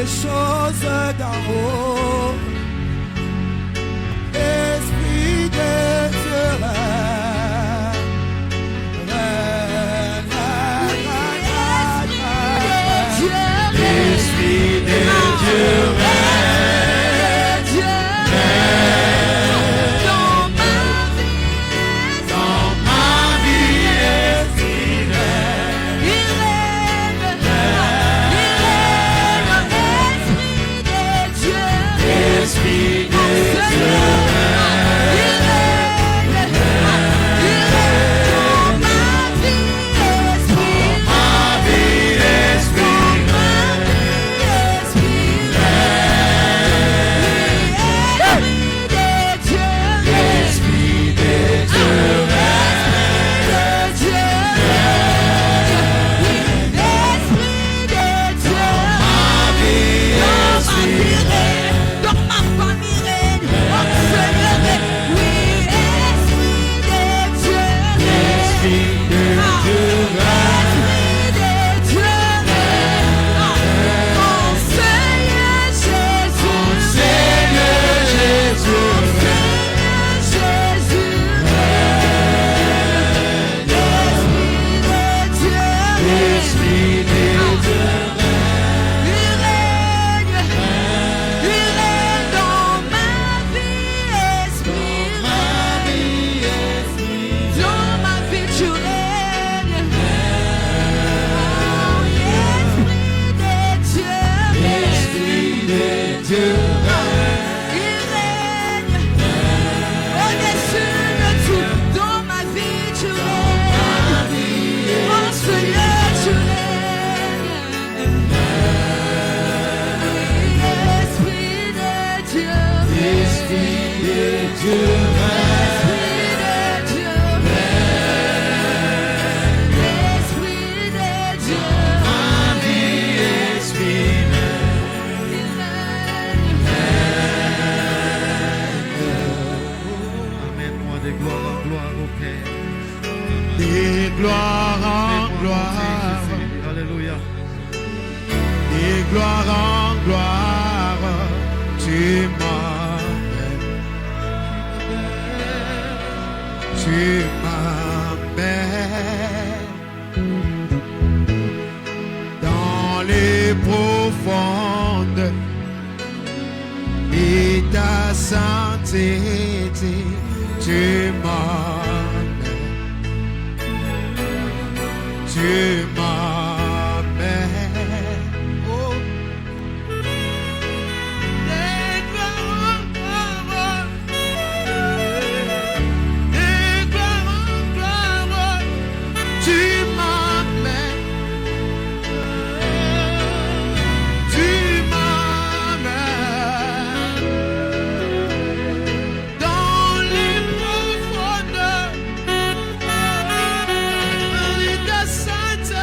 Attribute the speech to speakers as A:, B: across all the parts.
A: choses d'en haut. Esprit de Dieu règne, Esprit de Dieu règne, dans ma vie, Esprit règne, il règne, Esprit de Dieu
B: Santa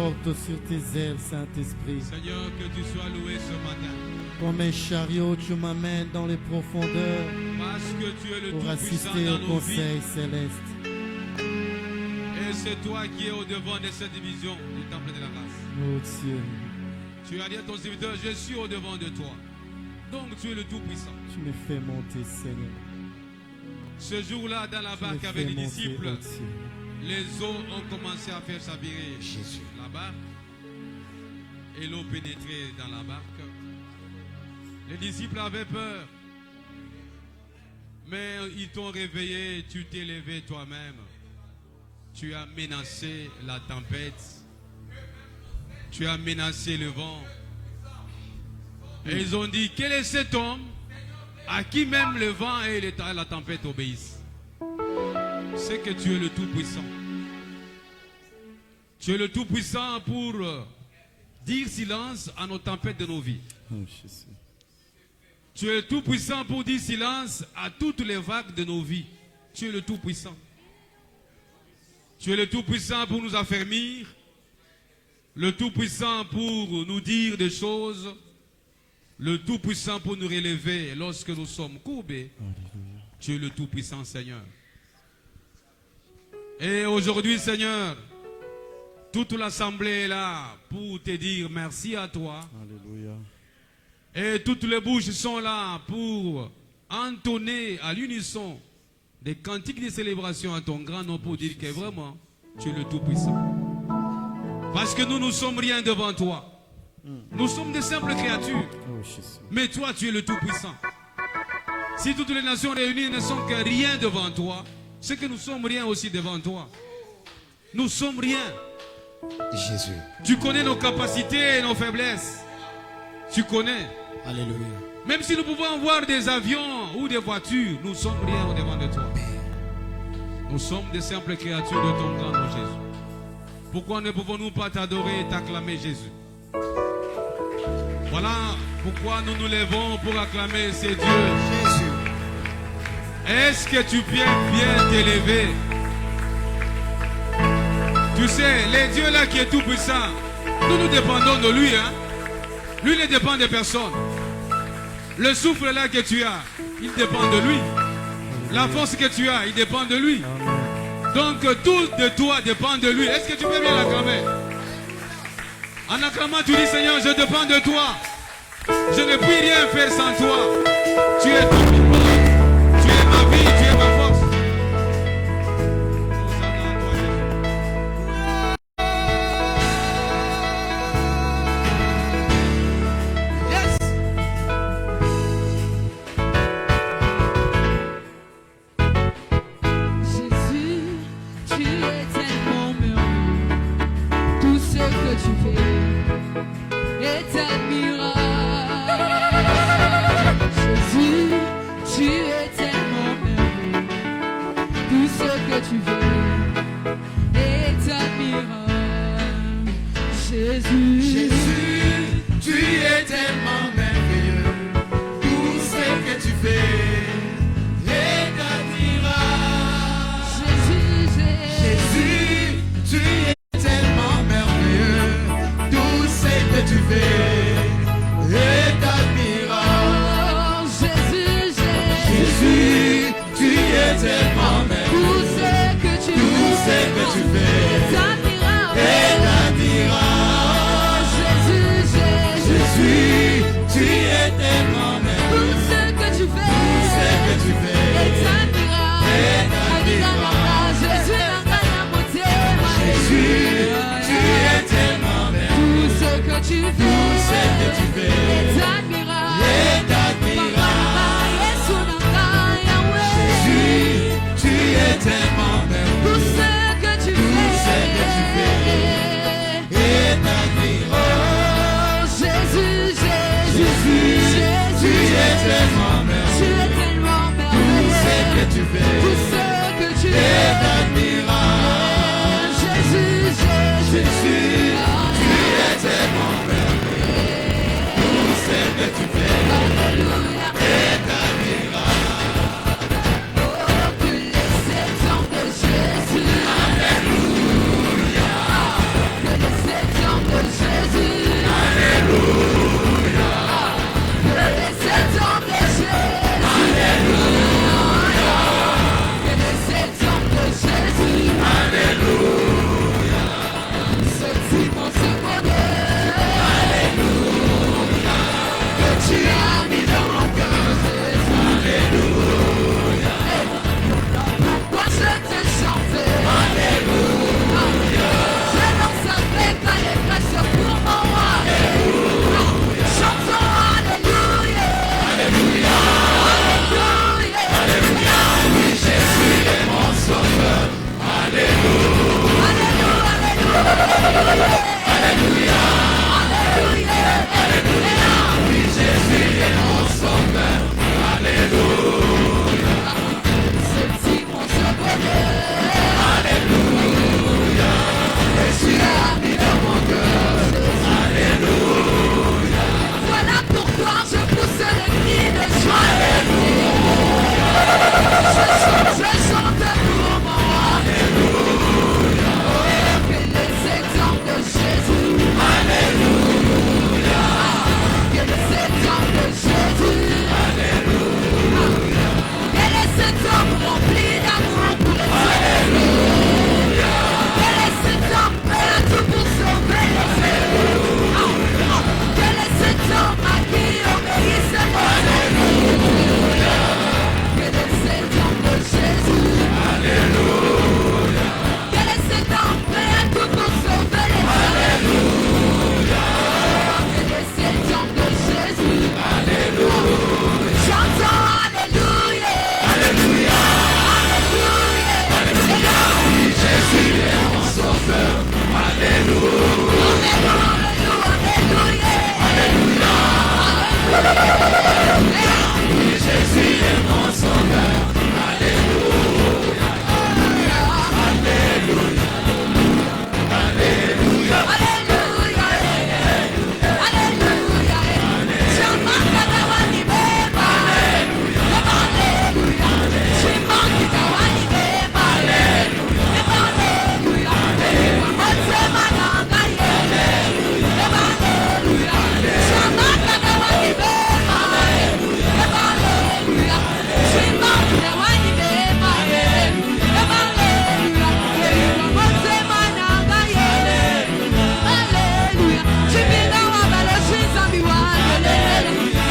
B: porte sur tes ailes, Saint-Esprit.
A: Seigneur, que tu sois loué ce matin.
B: Comme un chariot, tu m'amènes dans les profondeurs
A: Parce que tu es le
B: pour
A: Tout-Puissant
B: assister
A: dans
B: au
A: nos vies.
B: conseil céleste.
A: Et c'est toi qui es au-devant de cette division du temple de la grâce.
B: Oh Dieu,
A: Tu as dit à ton serviteur, je suis au-devant de toi. Donc tu es le Tout-Puissant.
B: tu me fais monter, Seigneur.
A: Ce jour-là, dans la
B: Tu me
A: barque
B: fais
A: avec les
B: monter,
A: disciples,
B: oh Dieu.
A: les eaux ont commencé à faire chavirer la barque. Et l'eau pénétrait dans la barque. Les disciples avaient peur. Mais ils t'ont réveillé, tu t'es levé toi-même. Tu as menacé la tempête. Tu as menacé le vent. Et ils ont dit, quel est cet homme à qui même le vent et la tempête obéissent? C'est que tu es le Tout-Puissant. Tu es le Tout-Puissant pour dire silence à nos tempêtes de nos vies.
B: Oh Jésus.
A: Tu es le Tout-Puissant pour dire silence à toutes les vagues de nos vies. Tu es le Tout-Puissant. Tu es le Tout-Puissant pour nous affermir. Le Tout-Puissant pour nous dire des choses. Le Tout-Puissant pour nous relever lorsque nous sommes courbés.
B: Alléluia.
A: Tu es le Tout-Puissant, Seigneur. Et aujourd'hui, Seigneur, toute l'assemblée est là pour te dire merci à toi.
B: Alléluia.
A: Et toutes les bouches sont là pour entonner à l'unisson des cantiques de célébration à ton grand nom pour dire que vraiment, tu es le Tout-Puissant. Parce que nous ne sommes rien devant toi. Nous sommes des simples créatures.
B: Oh Jésus.
A: Mais toi, tu es le Tout-Puissant. Si toutes les nations réunies ne sont que rien devant toi, c'est que nous sommes rien aussi devant toi. Nous sommes rien.
C: Jésus.
A: Tu connais nos capacités et nos faiblesses. Tu connais.
C: Alléluia.
A: Même si nous pouvons voir des avions ou des voitures, nous sommes rien au devant de toi. Nous sommes des simples créatures de ton grand nom, Jésus. Pourquoi ne pouvons-nous pas t'adorer et t'acclamer, Jésus? Voilà pourquoi nous nous levons pour acclamer ces dieux.
C: Jésus.
A: Est-ce que tu peux bien t'élever? Tu sais, les dieux là qui est tout puissant, nous dépendons de lui, hein? Lui ne dépend de personne. Le souffle là que tu as, il dépend de lui. La force que tu as, il dépend de lui. Donc tout de toi dépend de lui. Est-ce que tu peux bien l'acclamer? En acclamant, tu dis, Seigneur, je dépends de toi. Je ne puis rien faire sans toi. Tu es tout vivant. Tu es ma vie, tu es ma force.
D: Jésus, tu es tellement merveilleux. Tout ce que tu fais est admirable. Jésus, tu es tellement merveilleux. Tout ce que tu fais est admirable. Jésus,
C: Jésus, tu es tellement merveilleux. Tout ce que tu fais est admirable. Jésus, tu es tellement merveilleux. Tout ce que tu fais est admirable. Jésus, tu es tellement merveilleux.
D: tout ce que tu
C: Tout ce que tu fais
D: est admirable.
C: est admirable.
D: Jésus,
C: Jésus, Jésus est mon sauveur. Alléluia. Alléluia. Alléluia.
D: Alléluia. Alléluia. Chamaka dawani beba. Alléluia. Chimaki dawani beba. Alléluia. Motema nanga ye. Alléluia. Chamaka dawani beba. Alléluia. Chimaki dawani beba. Alléluia. Motema nanga ye. Alléluia. Chimila wa balo shinzambi wa. Alléluia.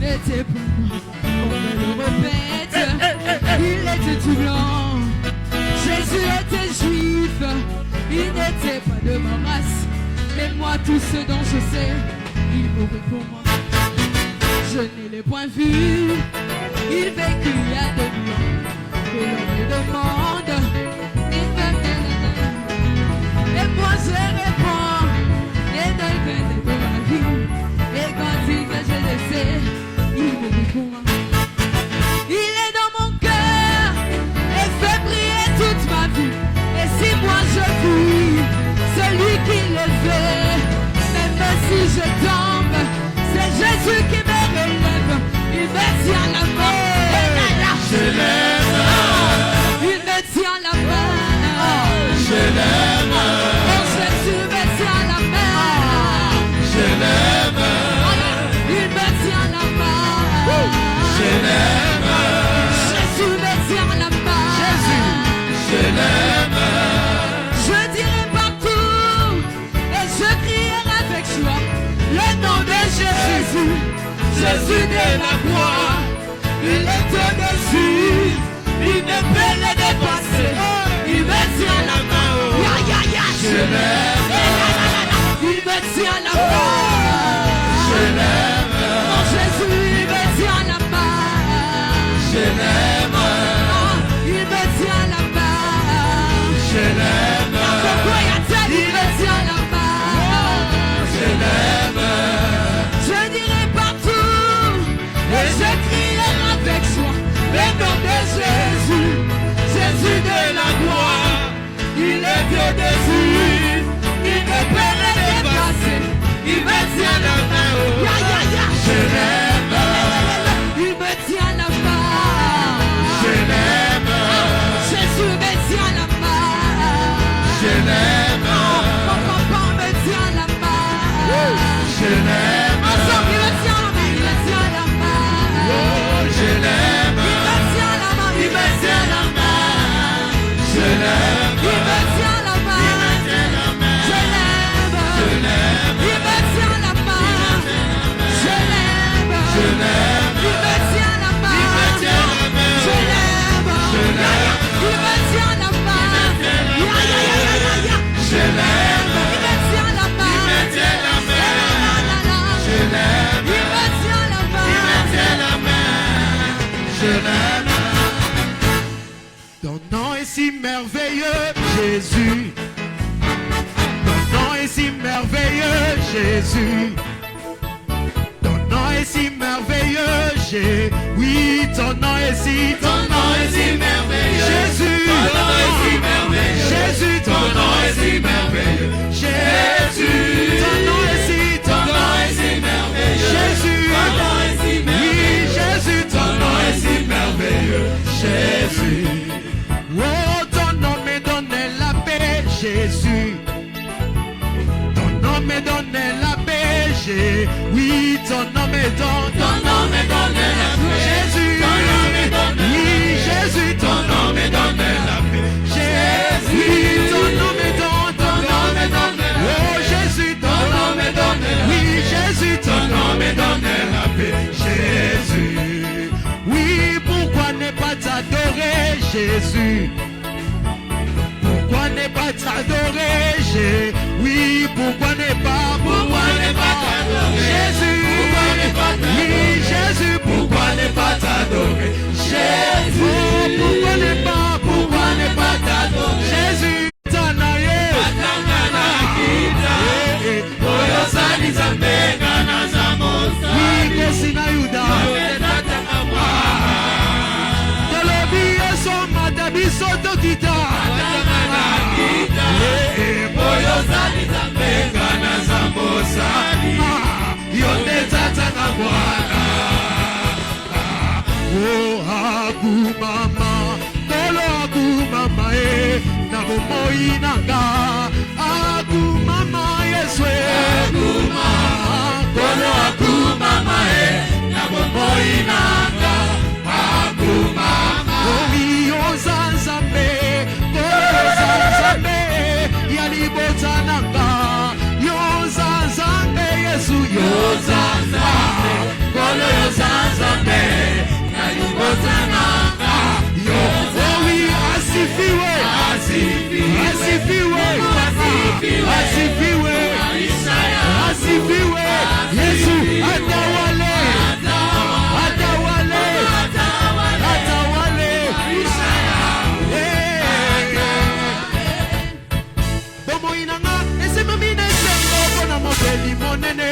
D: N'était pas moi, on me le répète, il était tout blanc. Jésus était juif, il n'était pas de ma race, mais moi tout ce dont je sais, il mourut pour moi. Je n'ai les point vu, il vécut il y a 2000 ans, que l'on me demande, et moi je réponds, et de ma vie, et quand il veut je le sais. Il mourut pour moi. Il est dans mon cœur et fait briller toute ma vie. Et si moi je vis, celui qui le fait, même si je tombe, c'est Jésus qui me relève. Il me tient la main.
C: Je l'aime.
D: Il me tient la main.
C: Je l'aime.
D: Oh Jésus me tient la main.
C: Je l'aime.
D: Il me tient la main.
C: Je l'aime.
D: Jésus me tient la main.
C: Jésus, je l'aime.
D: Je dirai partout et je crierai avec joie le nom de Jésus. Jésus de la croix, il est au-dessus, il ne peut le dépasser. Il me tient la main.
C: Je l'aime.
D: Il me tient la main.
C: Je l'aime.
D: Oh Jésus, il me tient la main.
C: Je l'aime.
D: Il me tient la main.
C: Je l'aime.
D: Il me tient la main.
C: Je l'aime.
D: Je dirai partout et je crierai avec joie le nom de Jésus. Jésus de la gloire, il est au-dessus, il ne peut le dépasser. Il me tient la main.
C: Je l'aime.
D: Il me tient la main.
C: Je l'aime.
D: Jésus me tient la main.
C: Je l'aime.
D: Mon papa me tient la main.
C: Je l'aime.
D: Ensemble, il me tient la main. Il me tient la main.
C: Oh, je l'aime.
D: Il me tient la main. Il me tient la main.
C: Je l'aime.
D: Il me tient la main.
C: je l'aime.
B: Ton nom est si merveilleux, Jésus. Ton nom est si merveilleux, Jésus. Ton nom est si merveilleux, Jésus. Oui, ton nom est si,
C: Ton nom est si merveilleux.
B: Jésus.
C: Ton nom est si merveilleux.
B: Jésus,
C: Ton nom est si merveilleux.
B: Jésus. Ton nom est si,
C: Ton nom est si merveilleux.
B: Jésus.
C: Ton nom est si
B: Oui,
C: merveilleux.
B: Jésus,
C: Ton nom est si merveilleux. Jésus.
B: Oh, ton nom me donne la paix, Jésus. Ton nom me donne la paix, Jésus. Oui, ton nom me donne.
C: Ton nom me donne la paix.
B: Jésus.
C: Ton nom me donne la
B: Oui,
C: paix.
B: Jésus,
C: Ton nom me donne la paix.
B: Jésus. Oui, ton nom me donne.
C: Ton nom me donne la paix.
B: Oh, Jésus,
C: Ton nom me donne la paix.
B: Oui, Jésus,
C: Ton nom me donne la paix. Jésus.
B: Oui, pourquoi ne pas t'adorer, Jésus? Pourquoi ne pas t'adorer, Jésus? Oui, pourquoi ne pas
C: t'adorer?
B: Jésus?
C: Pourquoi ne pas t'adorer?
B: Oui, Jésus,
C: Pourquoi ne pas t'adorer? Jésus.
B: Oh, pourquoi ne pas
C: t'adorer?
B: Jésus, t'en as
C: Atangana kita. Oyo sali zambe ngana zamosa.
B: Oui, Kosina Yuda.
C: Oyetatanga mwa.
B: Tolobi Yeso Matabiso Tokita.
C: Atangana kita. Oyo sali zambe ngana zamosa. Yote tatanga mwana.
B: Oh, Agumama, Tolo Agumama, na bomoi nanga. Agumama, Yeswe.
C: Agumama, Tolo Agumama, na bomoi nanga. Agumama.
B: Omi Yozanzambe, Tolo Yozanzambe, Yalibota nanga. Yozanzambe, Yesu Yozanzambe.
C: Kolo Yozanzambe, Nalibozananga.
B: Oh oui, asifiwe. Asifiwe. Asifiwe. Asifiwe. Yesu atawale. Atawale. Atawale. Bomo inanga esemami nesengo mpona mobeli monene.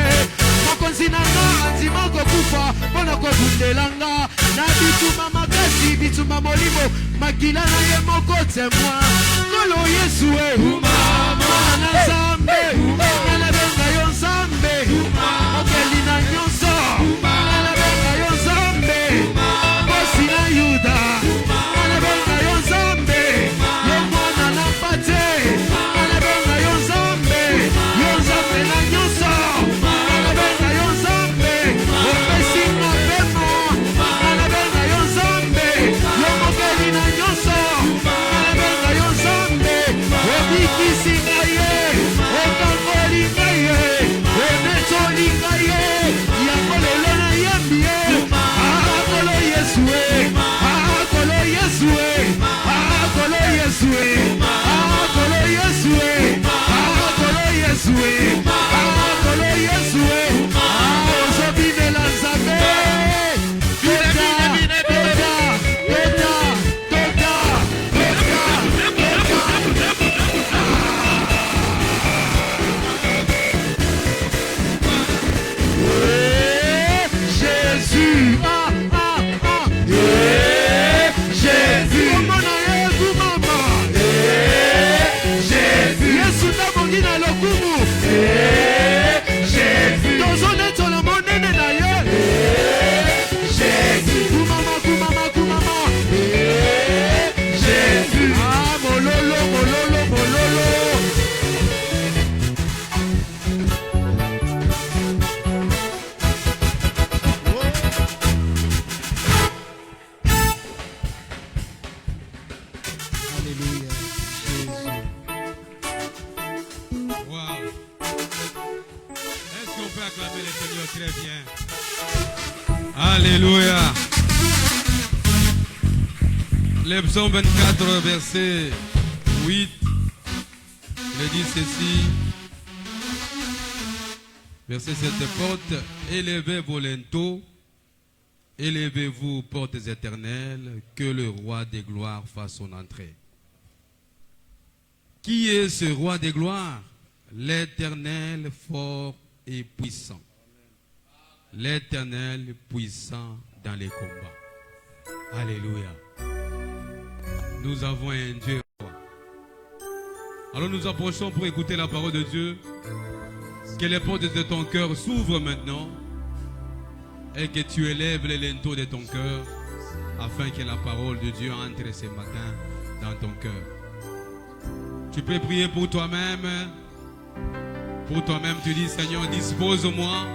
B: Mokonzi nanga andima kokufa mpona kobundelanga. Na bituma makasi bituma molimo makila na ye moko temwa. Kolo Yesu mwana na Nzambe. Nalabenga yo Nzambe. Mokeli na nyonso. Nalabenga yo Nzambe. Bosi na Yuda. Nalabenga yo Nzambe. Yo mwana na Mpate. Nalabenga yo Nzambe. Yo Nzambe na nyonso. Nalabenga yo Nzambe. Opesi nga pema. Nalabenga yo Nzambe. Yo mokeli na nyonso. Nalabenga yo Nzambe. Obikisi nga ye. Okangoli nga ye. Onetoli nga ye. Yango lelo na yembi ye. Akolo Yesu e. Akolo Yesu e. Akolo Yesu e. Akolo Yesu e. Akolo Yesu e. Akolo Yesu e. Ozobinela Nzambe. Toka, toka, Jésus.
C: Jésus.
B: Komona Yesu mama.
C: Jésus.
B: Yesu nabongi na lokumu.
C: Jésus.
B: Tozonetola monene na ye.
C: Jésus.
B: Kumama, kumama, kumama.
C: Jésus.
B: Ah, mololo, mololo, mololo. Alléluia, Jésus.
A: Wow. Est-ce qu'on peut acclamer le Seigneur très bien? Alléluia. Le psaume 24, verset 8, il dit ceci. Verset 7, porte élevée volento Élevez-vous, portes éternelles, que le roi des gloires fasse son entrée. Qui est ce roi des gloires? L'Éternel fort et puissant. L'Éternel puissant dans les combats. Alléluia. Nous avons un Dieu roi. Alors nous approchons pour écouter la parole de Dieu. Que les portes de ton cœur s'ouvrent maintenant et que tu élèves les linteaux de ton cœur afin que la parole de Dieu entre ce matin dans ton cœur. Tu peux prier pour toi-même. Pour toi-même, tu dis, Seigneur, dispose-moi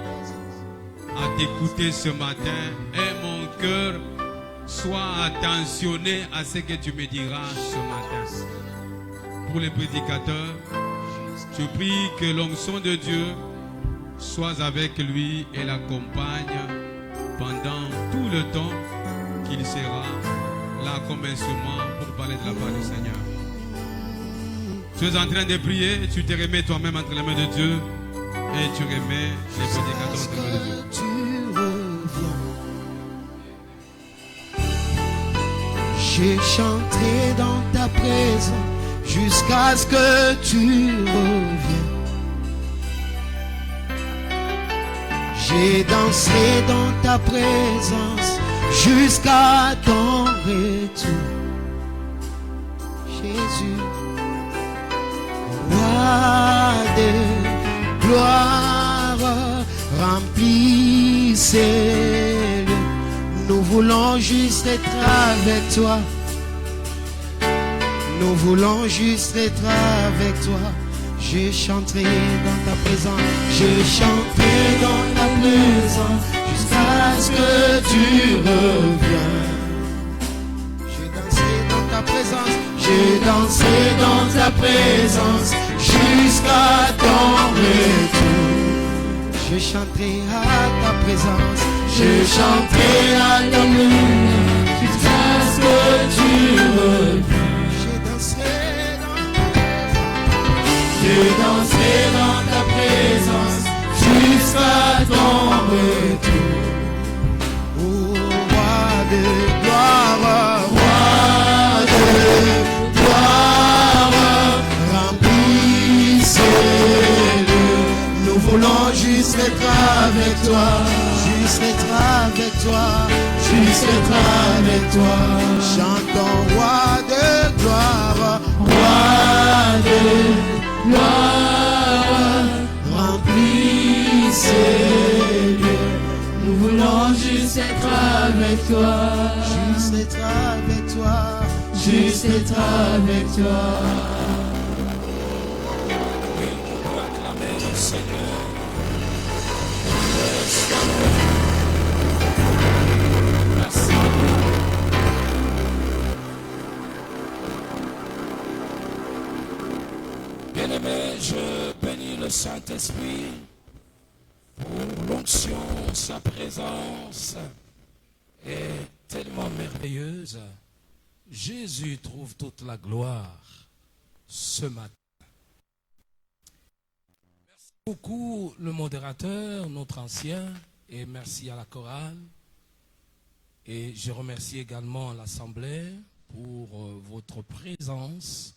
A: à t'écouter ce matin et mon cœur soit attentionné à ce que tu me diras ce matin. Pour les prédicateurs, je prie que l'onction de Dieu soit avec lui et l'accompagne pendant tout le temps qu'il sera là comme instrument pour parler de la part du Seigneur. Tu es en train de prier, tu te remets toi-même entre les mains de Dieu et tu remets les prédicateurs entre les mains de Dieu.
B: Tu reviens. J'ai chanté dans ta présence jusqu'à ce que tu reviennes. J'ai dansé dans ta présence jusqu'à ton retour. Jésus, roi de gloire, remplissez les lieux. Nous voulons juste être avec toi. Nous voulons juste être avec toi. Je chanterai dans ta présence. Je chanterai dans ta présence jusqu'à ce que tu reviennes. J'ai dansé dans ta présence. J'ai dansé dans ta présence jusqu'à ton retour. Je chanterai à ta présence. Je chanterai à ta présence jusqu'à ce que tu reviennes. J'ai dansé dans ta présence jusqu'à ton retour. Oh, roi de gloire, remplissez-le. Nous voulons juste être avec toi, juste être avec toi, juste être avec toi. Chantons roi de gloire, roi de gloire, remplissez les lieux. Nous voulons juste être avec toi, juste être avec toi, juste être avec toi.
C: Oui, on peut acclamer le Seigneur. Merci. Bien-aimé, je bénis le Saint-Esprit pour l'onction, sa présence est tellement merveilleuse. Jésus trouve toute la gloire ce matin. Merci beaucoup le modérateur, notre ancien, et merci à la chorale. Et je remercie également l'Assemblée pour votre présence,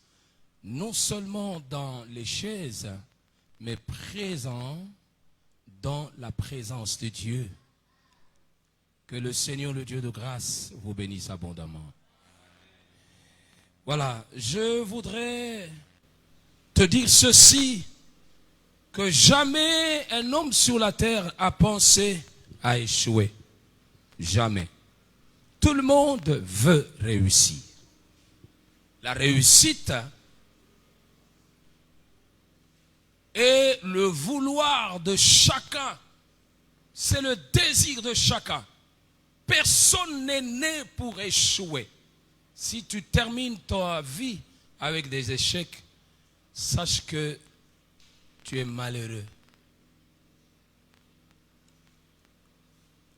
C: non seulement dans les chaises, mais présent dans la présence de Dieu. Que le Seigneur, le Dieu de grâce, vous bénisse abondamment. Voilà, je voudrais te dire ceci, que jamais un homme sur la terre a pensé à échouer. Jamais. Tout le monde veut réussir. La réussite est le vouloir de chacun. C'est le désir de chacun. Personne n'est né pour échouer. Si tu termines ta vie avec des échecs, sache que tu es malheureux.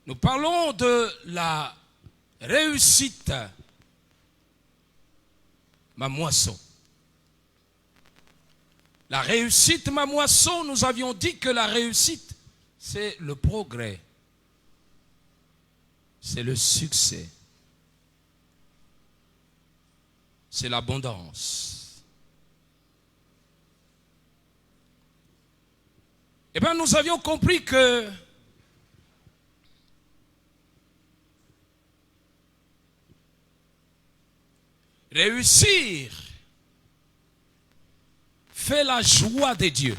C: Nous parlons de la réussite, ma moisson. La réussite, ma moisson, nous avions dit que la réussite, c'est le progrès. c'est le succès. C'est l'abondance. Eh bien, nous avions compris que réussir fait la joie de Dieu.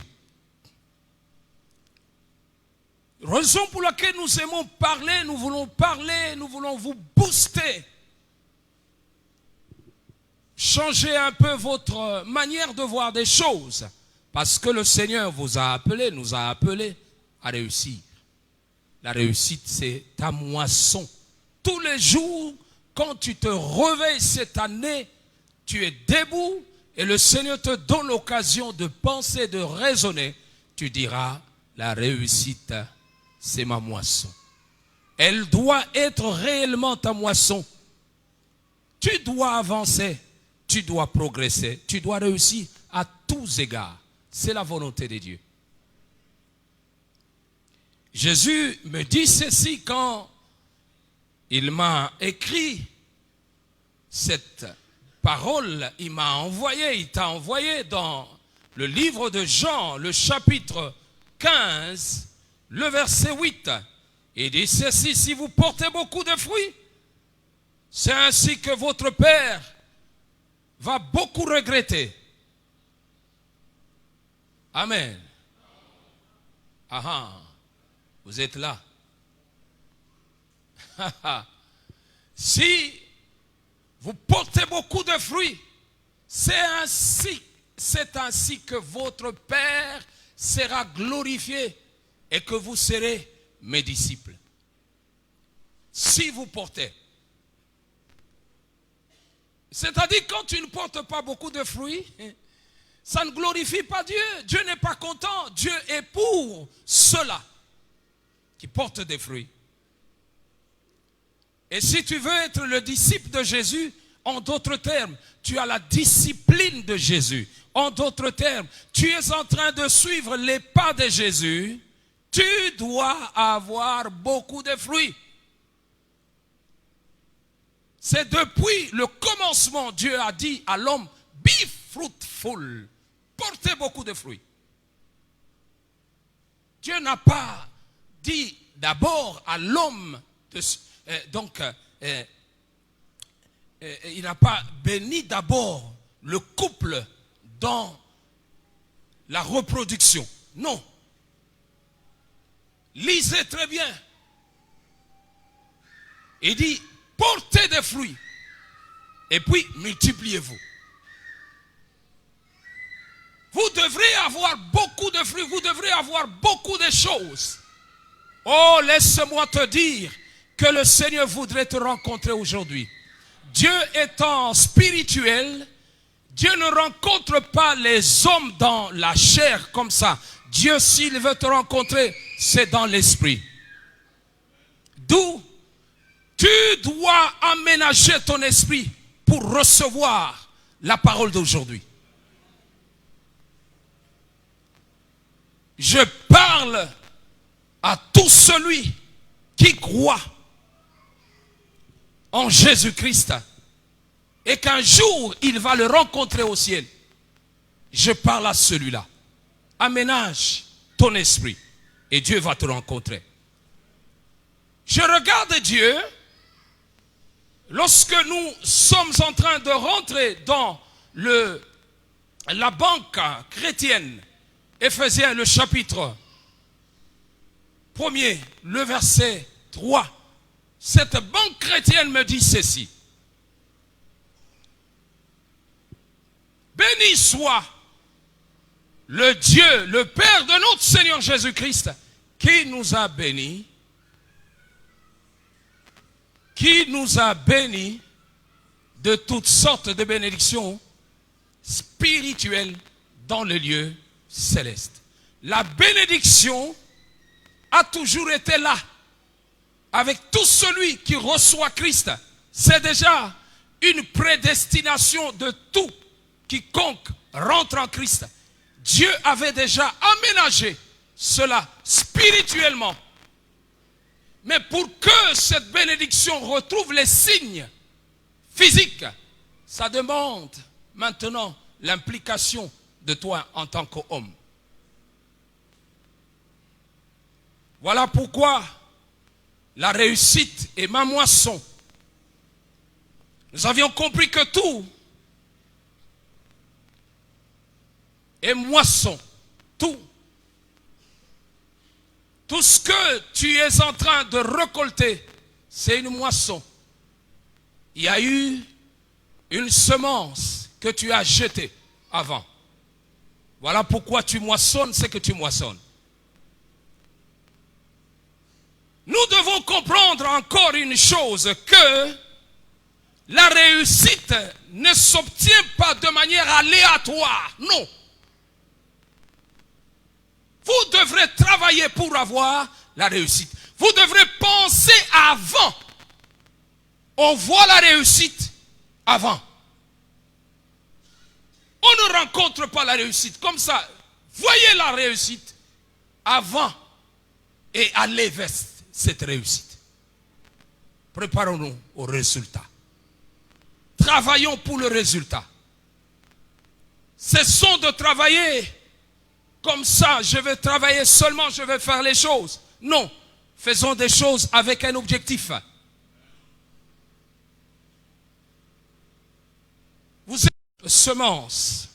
C: Raison pour laquelle nous aimons parler, nous voulons vous booster. Changer un peu votre manière de voir des choses. Parce que le Seigneur vous a appelé, nous a appelés à réussir. La réussite, c'est ta moisson. Tous les jours, quand tu te réveilles cette année, tu es debout et le Seigneur te donne l'occasion de penser, de raisonner. Tu diras, la réussite, c'est ma moisson. Elle doit être réellement ta moisson. Tu dois avancer, tu dois progresser, tu dois réussir à tous égards. C'est la volonté de Dieu. Jésus me dit ceci quand il m'a écrit cette parole, il t'a envoyé dans le livre de Jean, le chapitre 15, le verset 8. Il dit ceci, si vous portez beaucoup de fruits, c'est ainsi que votre Père va beaucoup regretter. Amen. Ah, vous êtes là. Si vous portez beaucoup de fruits, c'est ainsi que votre Père sera glorifié et que vous serez mes disciples. Si vous portez. C'est-à-dire quand tu ne portes pas beaucoup de fruits, ça ne glorifie pas Dieu. Dieu n'est pas content. Dieu est pour ceux-là qui portent des fruits. Et si tu veux être le disciple de Jésus, en d'autres termes, tu as la discipline de Jésus. En d'autres termes, tu es en train de suivre les pas de Jésus. Tu dois avoir beaucoup de fruits. C'est depuis le commencement, Dieu a dit à l'homme, be fruitful. Portez beaucoup de fruits. Dieu n'a pas dit d'abord à l'homme, il n'a pas béni d'abord le couple dans la reproduction. Non. Lisez très bien. Il dit, portez des fruits et puis multipliez-vous. Vous devrez avoir beaucoup de fruits, vous devrez avoir beaucoup de choses. Oh, laisse-moi te dire que le Seigneur voudrait te rencontrer aujourd'hui. Dieu étant spirituel, Dieu ne rencontre pas les hommes dans la chair comme ça. Dieu, s'il veut te rencontrer, c'est dans l'esprit. D'où tu dois aménager ton esprit pour recevoir la parole d'aujourd'hui. Je parle à tout celui qui croit en Jésus-Christ et qu'un jour il va le rencontrer au ciel. Je parle à celui-là. Aménage ton esprit et Dieu va te rencontrer. Je regarde Dieu lorsque nous sommes en train de rentrer dans la banque chrétienne. Éphésiens, le chapitre 1er, le verset 3. Cette banque chrétienne me dit ceci. Béni soit le Dieu, le Père de notre Seigneur Jésus-Christ, qui nous a bénis de toutes sortes de bénédictions spirituelles dans le lieu céleste. La bénédiction a toujours été là avec tout celui qui reçoit Christ. C'est déjà une prédestination de tout quiconque rentre en Christ. Dieu avait déjà aménagé cela spirituellement. Mais pour que cette bénédiction retrouve les signes physiques, ça demande maintenant l'implication de toi en tant qu'homme. Voilà pourquoi la réussite est ma moisson. Nous avions compris que tout est moisson. Tout. Tout ce que tu es en train de récolter, c'est une moisson. Il y a eu une semence que tu as jetée avant. Voilà pourquoi tu moissonnes ce que tu moissonnes. Nous devons comprendre encore une chose, que la réussite ne s'obtient pas de manière aléatoire. Non. Vous devrez travailler pour avoir la réussite. Vous devrez penser avant. On voit la réussite avant. On ne rencontre pas la réussite comme ça. Voyez la réussite avant et allez vers cette réussite. Préparons-nous au résultat. Travaillons pour le résultat. Cessons de travailler comme ça, je vais travailler seulement, je vais faire les choses. Non, faisons des choses avec un objectif. Vous êtes semences.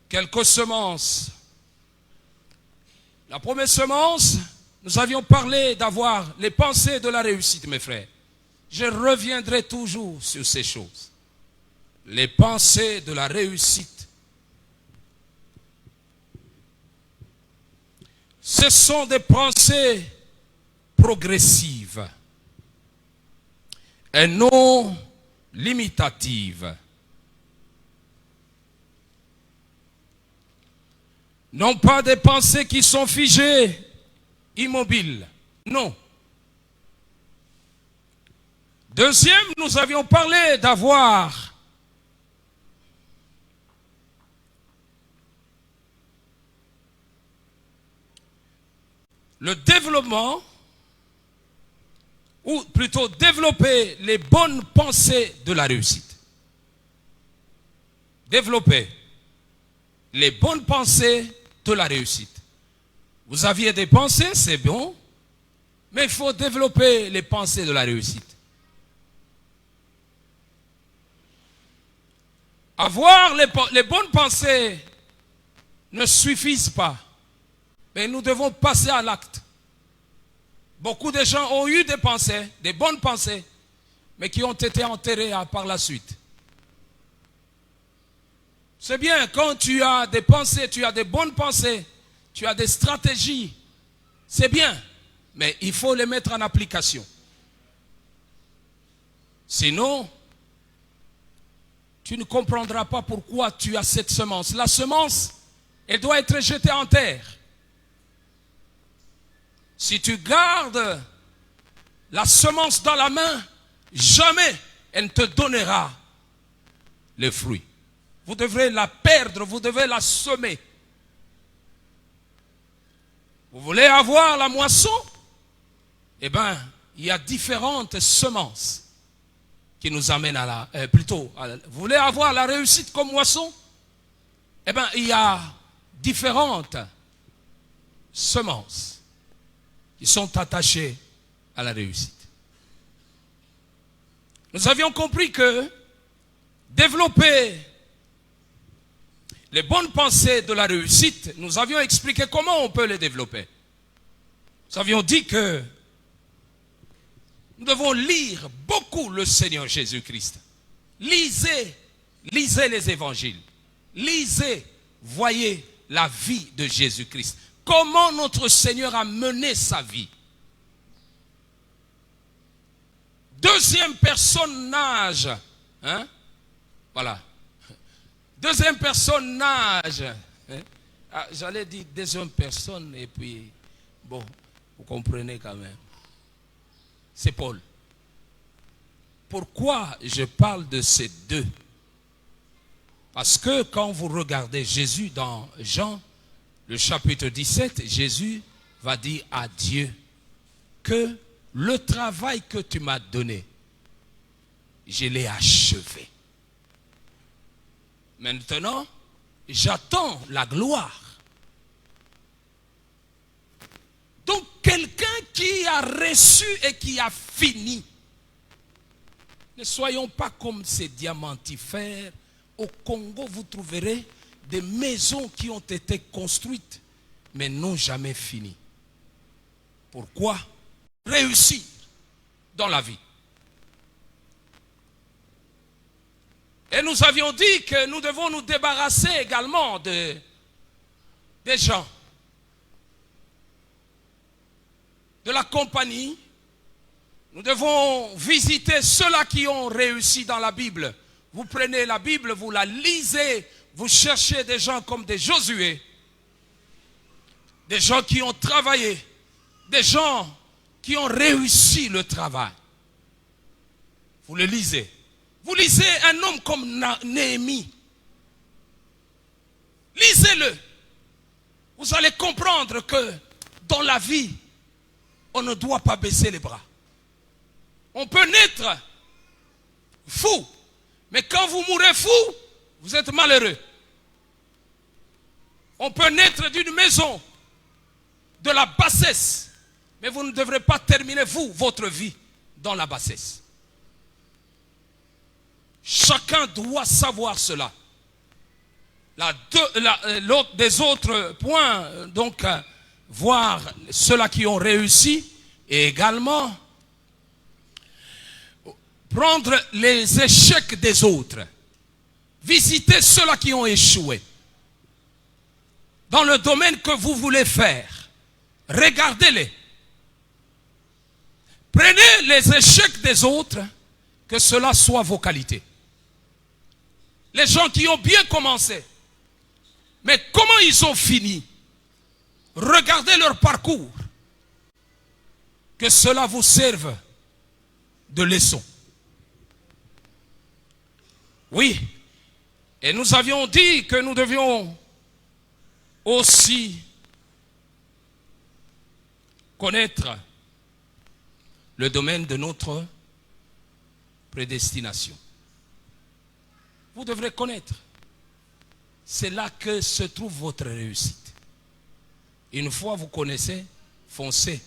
C: Quelques semences. La première semence, nous avions parlé d'avoir les pensées de la réussite, mes frères. Je reviendrai toujours sur ces choses. Les pensées de la réussite. Ce sont des pensées progressives et non limitatives. Non pas des pensées qui sont figées, immobiles. Non. Deuxième, nous avions parlé d'avoir le développement, ou plutôt développer les bonnes pensées de la réussite. Développer les bonnes pensées de la réussite. Vous aviez des pensées, c'est bon, mais il faut développer les pensées de la réussite. Avoir les bonnes pensées ne suffisent pas. Mais nous devons passer à l'acte. Beaucoup de gens ont eu des pensées, des bonnes pensées, mais qui ont été enterrées par la suite. C'est bien, quand tu as des pensées, tu as des bonnes pensées, tu as des stratégies, c'est bien, mais il faut les mettre en application. Sinon, tu ne comprendras pas pourquoi tu as cette semence. La semence, elle doit être jetée en terre. Si tu gardes la semence dans la main, jamais elle ne te donnera les fruits. Vous devrez la perdre, vous devez la semer. Vous voulez avoir la moisson? Eh bien, il y a différentes semences qui nous amènent à la... vous voulez avoir la réussite comme moisson? Eh bien, il y a différentes semences qui sont attachés à la réussite. Nous avions compris que développer les bonnes pensées de la réussite, nous avions expliqué comment on peut les développer. Nous avions dit que nous devons lire beaucoup le Seigneur Jésus-Christ. Lisez les évangiles. Lisez, voyez la vie de Jésus-Christ. Comment notre Seigneur a mené sa vie. Deuxième personnage. Hein? Voilà. Deuxième personnage. Hein? Ah, j'allais dire deuxième personne et puis, bon, vous comprenez quand même. C'est Paul. Pourquoi je parle de ces deux? Parce que quand vous regardez Jésus dans Jean, le chapitre 17, Jésus va dire à Dieu que le travail que tu m'as donné, je l'ai achevé. Maintenant, j'attends la gloire. Donc, quelqu'un qui a reçu et qui a fini. Ne soyons pas comme ces diamantifères. Au Congo, vous trouverez des maisons qui ont été construites, mais n'ont jamais fini. Pourquoi? Réussir dans la vie. Et nous avions dit que nous devons nous débarrasser également des gens, de la compagnie. Nous devons visiter ceux-là qui ont réussi dans la Bible. Vous prenez la Bible, vous la lisez, vous cherchez des gens comme des Josué, des gens qui ont travaillé, des gens qui ont réussi le travail. Vous le lisez. Vous lisez un homme comme Néhémie. Lisez-le. Vous allez comprendre que dans la vie, on ne doit pas baisser les bras. On peut naître fou, mais quand vous mourrez fou, vous êtes malheureux. On peut naître d'une maison de la bassesse, mais vous ne devrez pas terminer, vous, votre vie dans la bassesse. Chacun doit savoir cela. L'autre des autres points, donc, voir ceux-là qui ont réussi et également prendre les échecs des autres. Visiter ceux-là qui ont échoué. Dans le domaine que vous voulez faire, regardez-les. Prenez les échecs des autres, que cela soit vos qualités. Les gens qui ont bien commencé, mais comment ils ont fini? Regardez leur parcours. Que cela vous serve de leçon. Oui, et nous avions dit que nous devions aussi connaître le domaine de notre prédestination. Vous devrez connaître. C'est là que se trouve votre réussite. Une fois vous connaissez, foncez.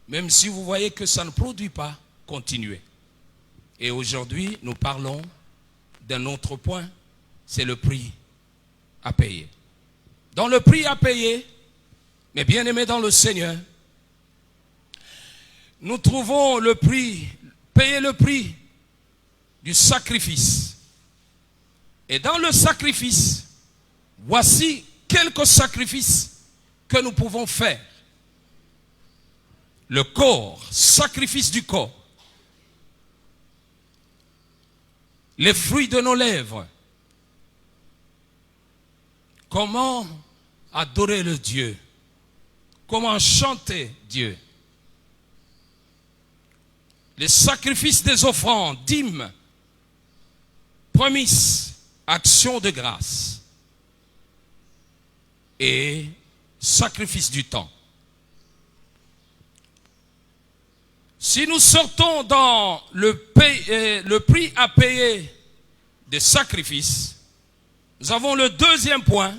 C: Même si vous voyez que ça ne produit pas, continuez. Et aujourd'hui, nous parlons d'un autre point, c'est le prix à payer. Dans le prix à payer, mes bien-aimés dans le Seigneur, nous trouvons le prix, payer le prix du sacrifice. Et dans le sacrifice, voici quelques sacrifices que nous pouvons faire. Le corps, sacrifice du corps. Les fruits de nos lèvres. Comment adorer le Dieu? Comment chanter Dieu? Les sacrifices des offrandes, dîmes, prémices, actions de grâce et sacrifice du temps. Si nous sortons dans le prix à payer des sacrifices, nous avons le deuxième point,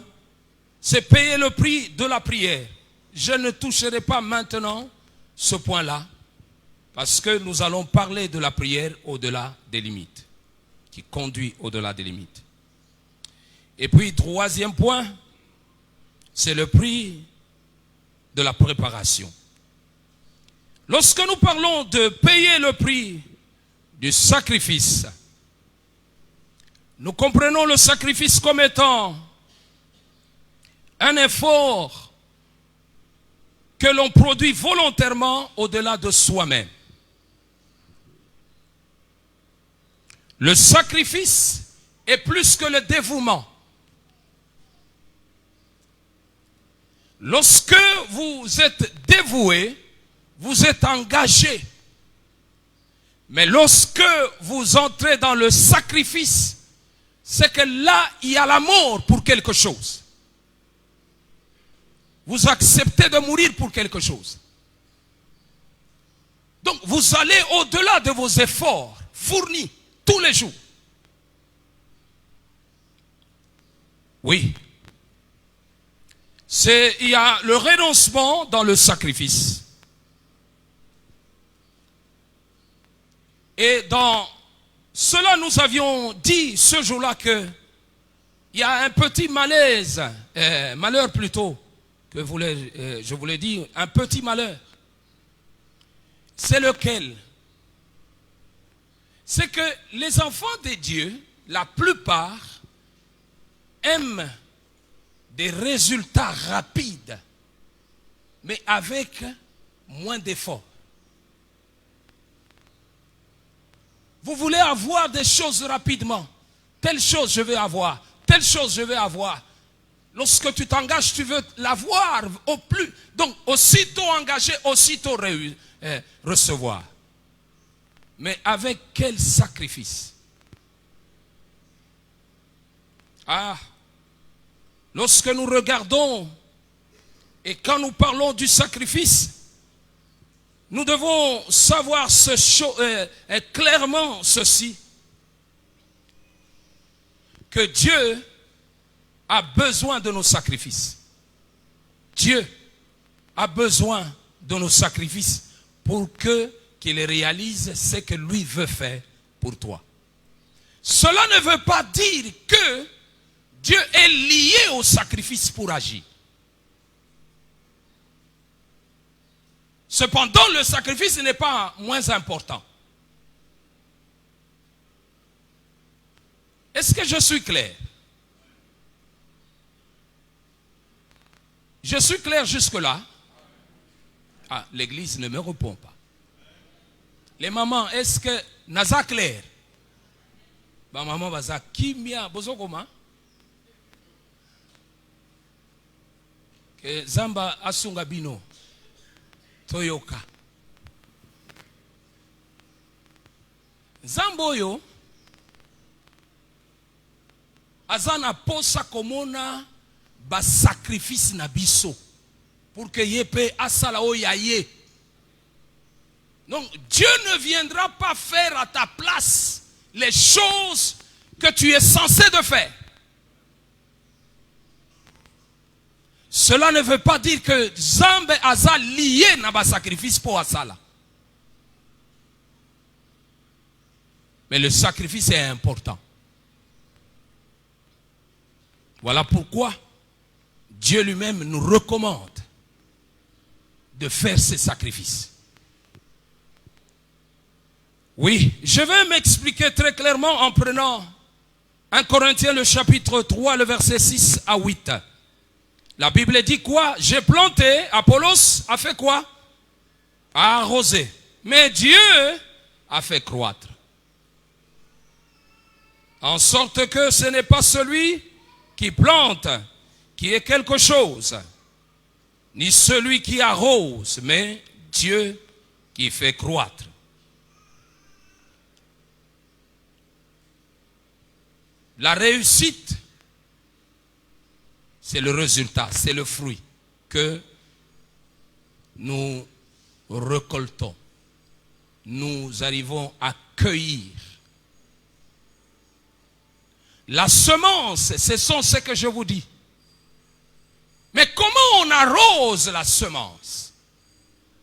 C: c'est payer le prix de la prière. Je ne toucherai pas maintenant ce point-là, parce que nous allons parler de la prière au-delà des limites, qui conduit au-delà des limites. Et puis, troisième point, c'est le prix de la préparation. Lorsque nous parlons de payer le prix du sacrifice, nous comprenons le sacrifice comme étant un effort que l'on produit volontairement au-delà de soi-même. Le sacrifice est plus que le dévouement. Lorsque vous êtes dévoué, vous êtes engagé. Mais lorsque vous entrez dans le sacrifice, c'est que là, il y a la mort pour quelque chose. vous acceptez de mourir pour quelque chose. Donc vous allez au-delà de vos efforts fournis tous les jours. Oui. Il y a le renoncement dans le sacrifice. Et dans cela, nous avions dit ce jour-là que il y a un petit malaise, malheur plutôt, que je voulais dire, un petit malheur. C'est lequel? C'est que les enfants de Dieu, la plupart, aiment des résultats rapides, mais avec moins d'efforts. Vous voulez avoir des choses rapidement. Telle chose je vais avoir, telle chose je vais avoir. Lorsque tu t'engages, tu veux l'avoir au plus. Donc, aussitôt engagé, aussitôt recevoir. Mais avec quel sacrifice? Ah, lorsque nous regardons et quand nous parlons du sacrifice, nous devons savoir clairement ceci, que Dieu a besoin de nos sacrifices. Dieu a besoin de nos sacrifices pour qu'il réalise ce que lui veut faire pour toi. Cela ne veut pas dire que Dieu est lié au sacrifice pour agir. Cependant, le sacrifice n'est pas moins important. Est-ce que je suis clair? Je suis clair jusque-là? Ah, l'église ne me répond pas. Les mamans, est-ce que naza clair? Ba maman baza kimia bozo koma? Que Zamba asunga bino toyoka. Zamboyo azana posa komona ba sacrifice na biso pour que yepe asala oyaye. Donc Dieu ne viendra pas faire à ta place les choses que tu es censé de faire. Cela ne veut pas dire que Zambe aza lié na ba sacrifice pour asala. Mais le sacrifice est important. Voilà pourquoi Dieu lui-même nous recommande de faire ces sacrifices. Oui, je vais m'expliquer très clairement en prenant 1 Corinthiens le chapitre 3, le verset 6 à 8. La Bible dit quoi? J'ai planté, Apollos a fait quoi? A arrosé. Mais Dieu a fait croître. En sorte que ce n'est pas celui qui plante qui est quelque chose, ni celui qui arrose, mais Dieu qui fait croître. La réussite, c'est le résultat, c'est le fruit que nous récoltons. Nous arrivons à cueillir. La semence, ce sont ce que je vous dis. Mais comment on arrose la semence?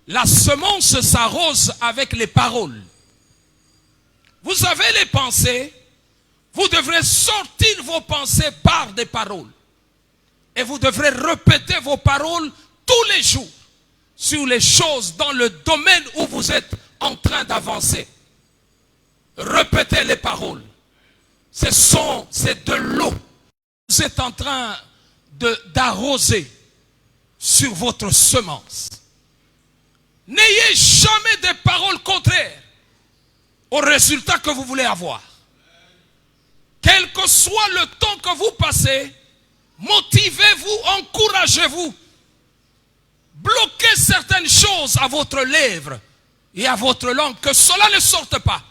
C: La semence s'arrose avec les paroles. Vous avez les pensées, vous devrez sortir vos pensées par des paroles. Et vous devrez répéter vos paroles tous les jours sur les choses dans le domaine où vous êtes en train d'avancer. Répétez les paroles. C'est de l'eau. Vous êtes en train d'arroser sur votre semence. N'ayez jamais des paroles contraires au résultat que vous voulez avoir. Quel que soit le temps que vous passez, motivez-vous, encouragez-vous. Bloquez certaines choses à votre lèvre et à votre langue, que cela ne sorte pas.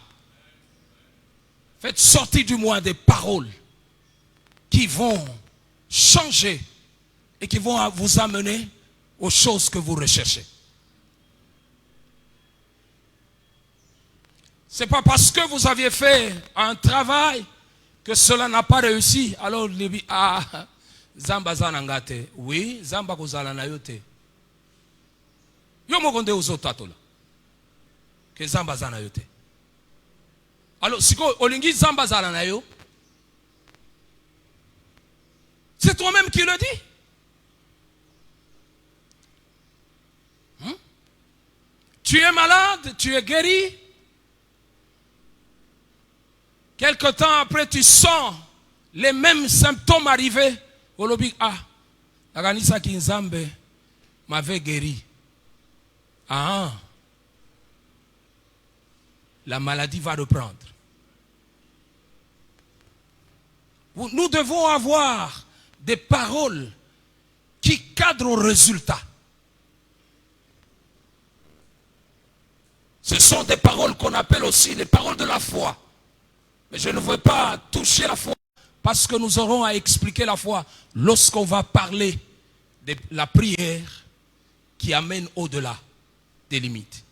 C: Faites sortir du moins des paroles qui vont changer et qui vont vous amener aux choses que vous recherchez. Ce n'est pas parce que vous aviez fait un travail que cela n'a pas réussi. Alors, Zamba zanangate. Oui, Zamba kozala na yote. Yo mokonde uzotatola. Que Zamba zana yote. Alors, si olingi Zamba zala na yo, c'est toi-même qui le dis. Tu es malade, tu es guéri. Quelque temps après, tu sens les mêmes symptômes arriver. Olobi, Aganisa Kinzambe m'avait guéri. La maladie va reprendre. Nous devons avoir des paroles qui cadrent au résultat. Ce sont des paroles qu'on appelle aussi les paroles de la foi. Mais je ne veux pas toucher la foi parce que nous aurons à expliquer la foi lorsqu'on va parler de la prière qui amène au-delà des limites.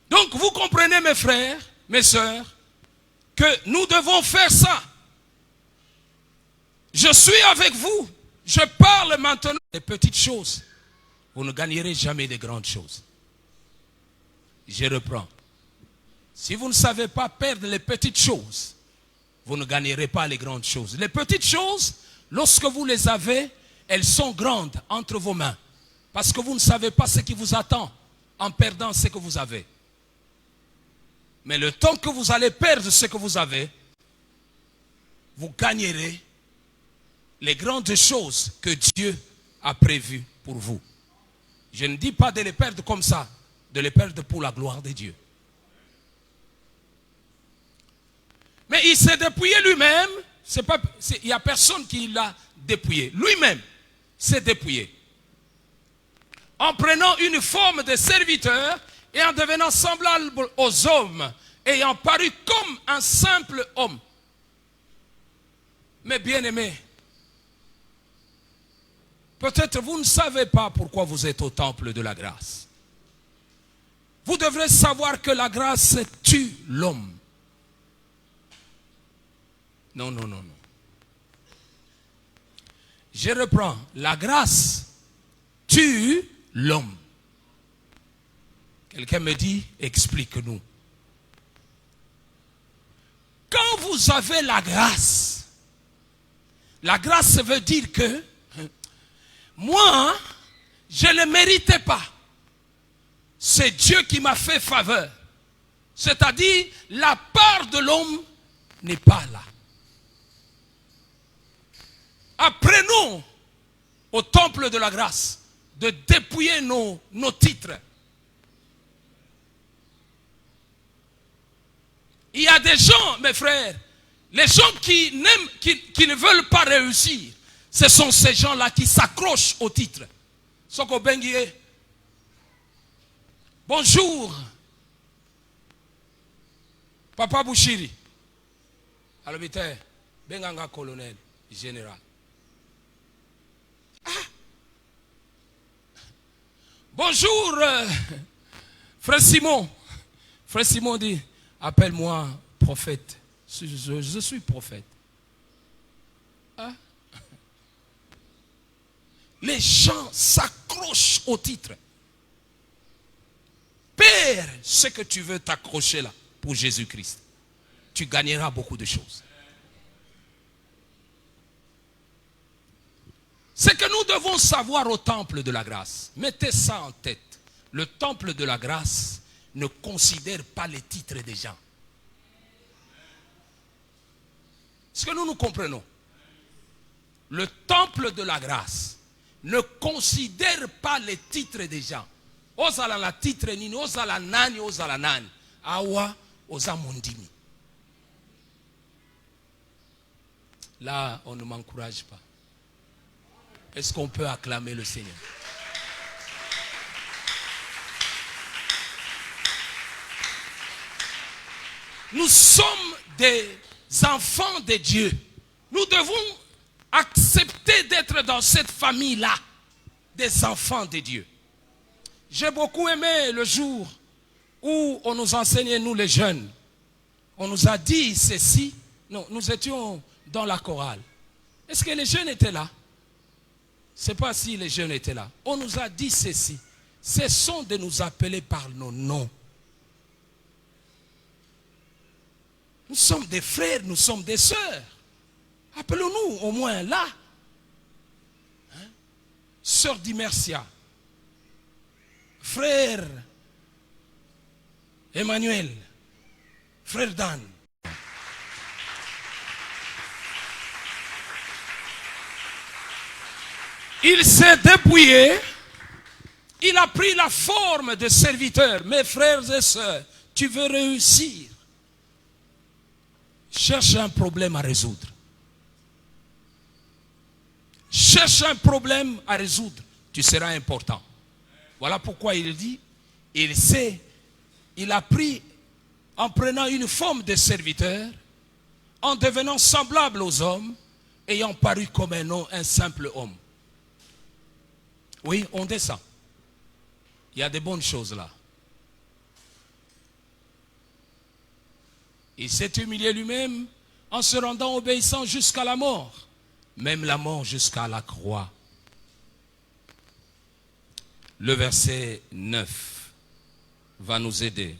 C: Donc vous comprenez mes frères, mes sœurs, que nous devons faire ça. Je suis avec vous. Je parle maintenant des petites choses. Vous ne gagnerez jamais de grandes choses. Je reprends. Si vous ne savez pas perdre les petites choses, vous ne gagnerez pas les grandes choses. Les petites choses, lorsque vous les avez, elles sont grandes entre vos mains. Parce que vous ne savez pas ce qui vous attend en perdant ce que vous avez. Mais le temps que vous allez perdre ce que vous avez, vous gagnerez les grandes choses que Dieu a prévues pour vous. Je ne dis pas de les perdre comme ça, de les perdre pour la gloire de Dieu. Mais il s'est dépouillé lui-même. Il n'y a personne qui l'a dépouillé. Lui-même s'est dépouillé. En prenant une forme de serviteur et en devenant semblable aux hommes, ayant paru comme un simple homme. Mais bien-aimés, peut-être vous ne savez pas pourquoi vous êtes au temple de la grâce. Vous devrez savoir que la grâce tue l'homme. Non, non, non, non. Je reprends. La grâce tue l'homme. Quelqu'un me dit, explique-nous. Quand vous avez la grâce veut dire que moi, je ne le méritais pas. C'est Dieu qui m'a fait faveur. C'est-à-dire, la part de l'homme n'est pas là. Apprenons au temple de la grâce de dépouiller nos titres. Il y a des gens, mes frères, les gens qui ne veulent pas réussir, ce sont ces gens-là qui s'accrochent au titre. Soko Benguié. Bonjour, Papa Bouchiri. Alors, Benganga colonel, général. Bonjour, frère Simon. Frère Simon dit, appelle-moi prophète. Je suis prophète. Les gens s'accrochent au titre. Perds ce que tu veux t'accrocher là pour Jésus-Christ. Tu gagneras beaucoup de choses. C'est que nous devons savoir au temple de la grâce. Mettez ça en tête. Le temple de la grâce ne considère pas les titres des gens. Est-ce que nous comprenons? Le temple de la grâce ne considère pas les titres des gens. Osala la titre nini, osala nani, osala nani. Awa, osa mondimi. Là, on ne m'encourage pas. Est-ce qu'on peut acclamer le Seigneur? Nous sommes des enfants de Dieu. Nous devons accepter d'être dans cette famille-là. des enfants de Dieu. J'ai beaucoup aimé le jour où on nous enseignait, nous les jeunes. On nous a dit ceci. Non, nous étions dans la chorale. Est-ce que les jeunes étaient là? Je ne sais pas si les jeunes étaient là. On nous a dit ceci. Cessons de nous appeler par nos noms. Nous sommes des frères, nous sommes des sœurs. Appelons-nous au moins là. Hein? Sœur Dimercia. Frère Emmanuel. Frère Dan. Il s'est dépouillé. Il a pris la forme de serviteur. Mes frères et sœurs, tu veux réussir. Cherche un problème à résoudre. Cherche un problème à résoudre. Tu seras important. Voilà pourquoi il dit, il a pris, en prenant une forme de serviteur, en devenant semblable aux hommes, ayant paru comme un simple homme. Oui, on descend. Il y a de bonnes choses là. Il s'est humilié lui-même en se rendant obéissant jusqu'à la mort. Même la mort jusqu'à la croix. Le verset 9 va nous aider.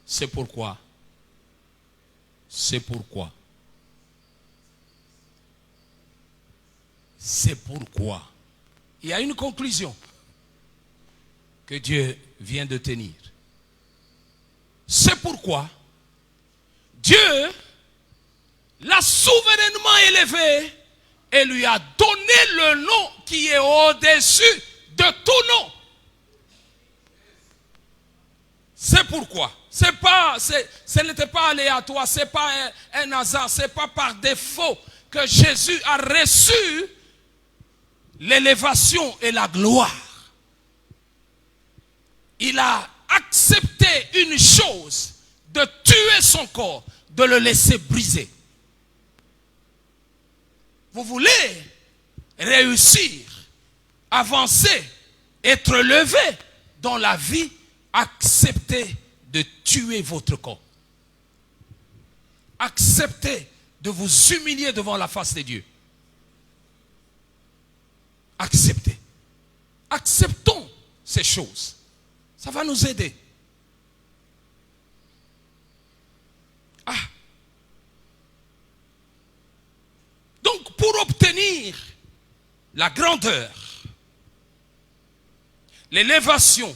C: C'est pourquoi. C'est pourquoi. C'est pourquoi. Il y a une conclusion que Dieu vient de tenir. C'est pourquoi Dieu l'a souverainement élevé et lui a donné le nom qui est au-dessus de tout nom. C'est pourquoi. Ce n'était pas aléatoire, ce n'est pas un hasard, ce n'est pas par défaut que Jésus a reçu l'élévation et la gloire. Il a accepté une chose, de tuer son corps, de le laisser briser. Vous voulez réussir, avancer, être levé dans la vie, acceptez de tuer votre corps. Acceptez de vous humilier devant la face de Dieu. Acceptez. Acceptons ces choses. Ça va nous aider. Ah. Donc, pour obtenir la grandeur, l'élévation,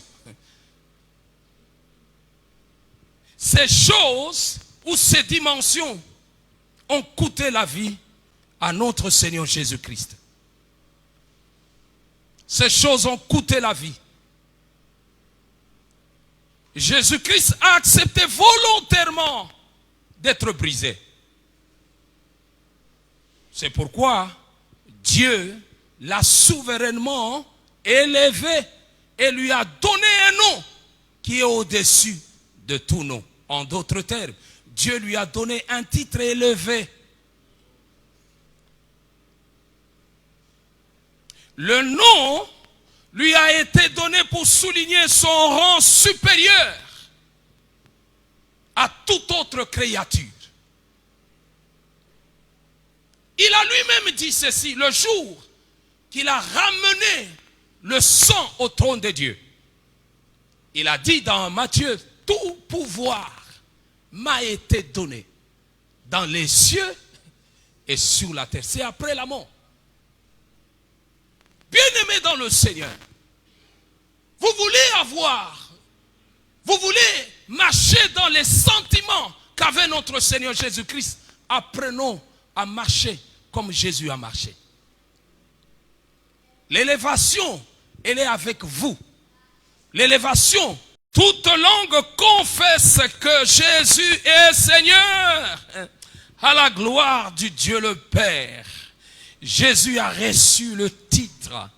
C: ces choses ou ces dimensions ont coûté la vie à notre Seigneur Jésus-Christ. Ces choses ont coûté la vie. Jésus-Christ a accepté volontairement d'être brisé. C'est pourquoi Dieu l'a souverainement élevé et lui a donné un nom qui est au-dessus de tout nom. En d'autres termes, Dieu lui a donné un titre élevé. Le nom lui a été donné pour souligner son rang supérieur à toute autre créature. Il a lui-même dit ceci le jour qu'il a ramené le sang au trône de Dieu. Il a dit dans Matthieu, tout pouvoir m'a été donné dans les cieux et sur la terre. C'est après la mort. Bien-aimés dans le Seigneur, vous voulez marcher dans les sentiments qu'avait notre Seigneur Jésus-Christ. Apprenons à marcher comme Jésus a marché. L'élévation, elle est avec vous. L'élévation, toute langue confesse que Jésus est Seigneur. À la gloire du Dieu le Père. Jésus a reçu le titre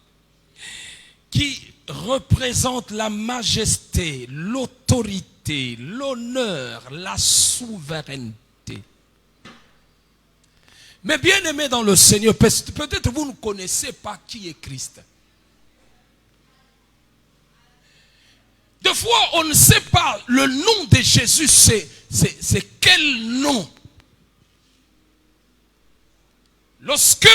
C: qui représente la majesté, l'autorité, l'honneur, la souveraineté. Mais bien aimé dans le Seigneur, peut-être vous ne connaissez pas qui est Christ. Des fois, on ne sait pas le nom de Jésus, c'est quel nom. Lorsque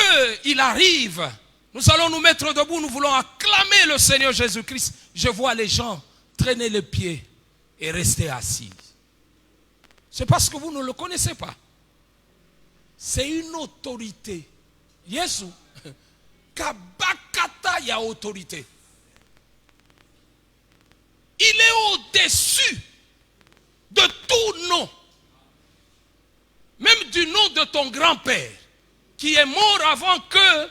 C: il arrive, nous allons nous mettre debout, nous voulons acclamer le Seigneur Jésus-Christ. Je vois les gens traîner les pieds et rester assis. C'est parce que vous ne le connaissez pas. C'est une autorité. Yesu, kabakata ya autorité. Il est au-dessus de tout nom. Même du nom de ton grand-père, qui est mort avant que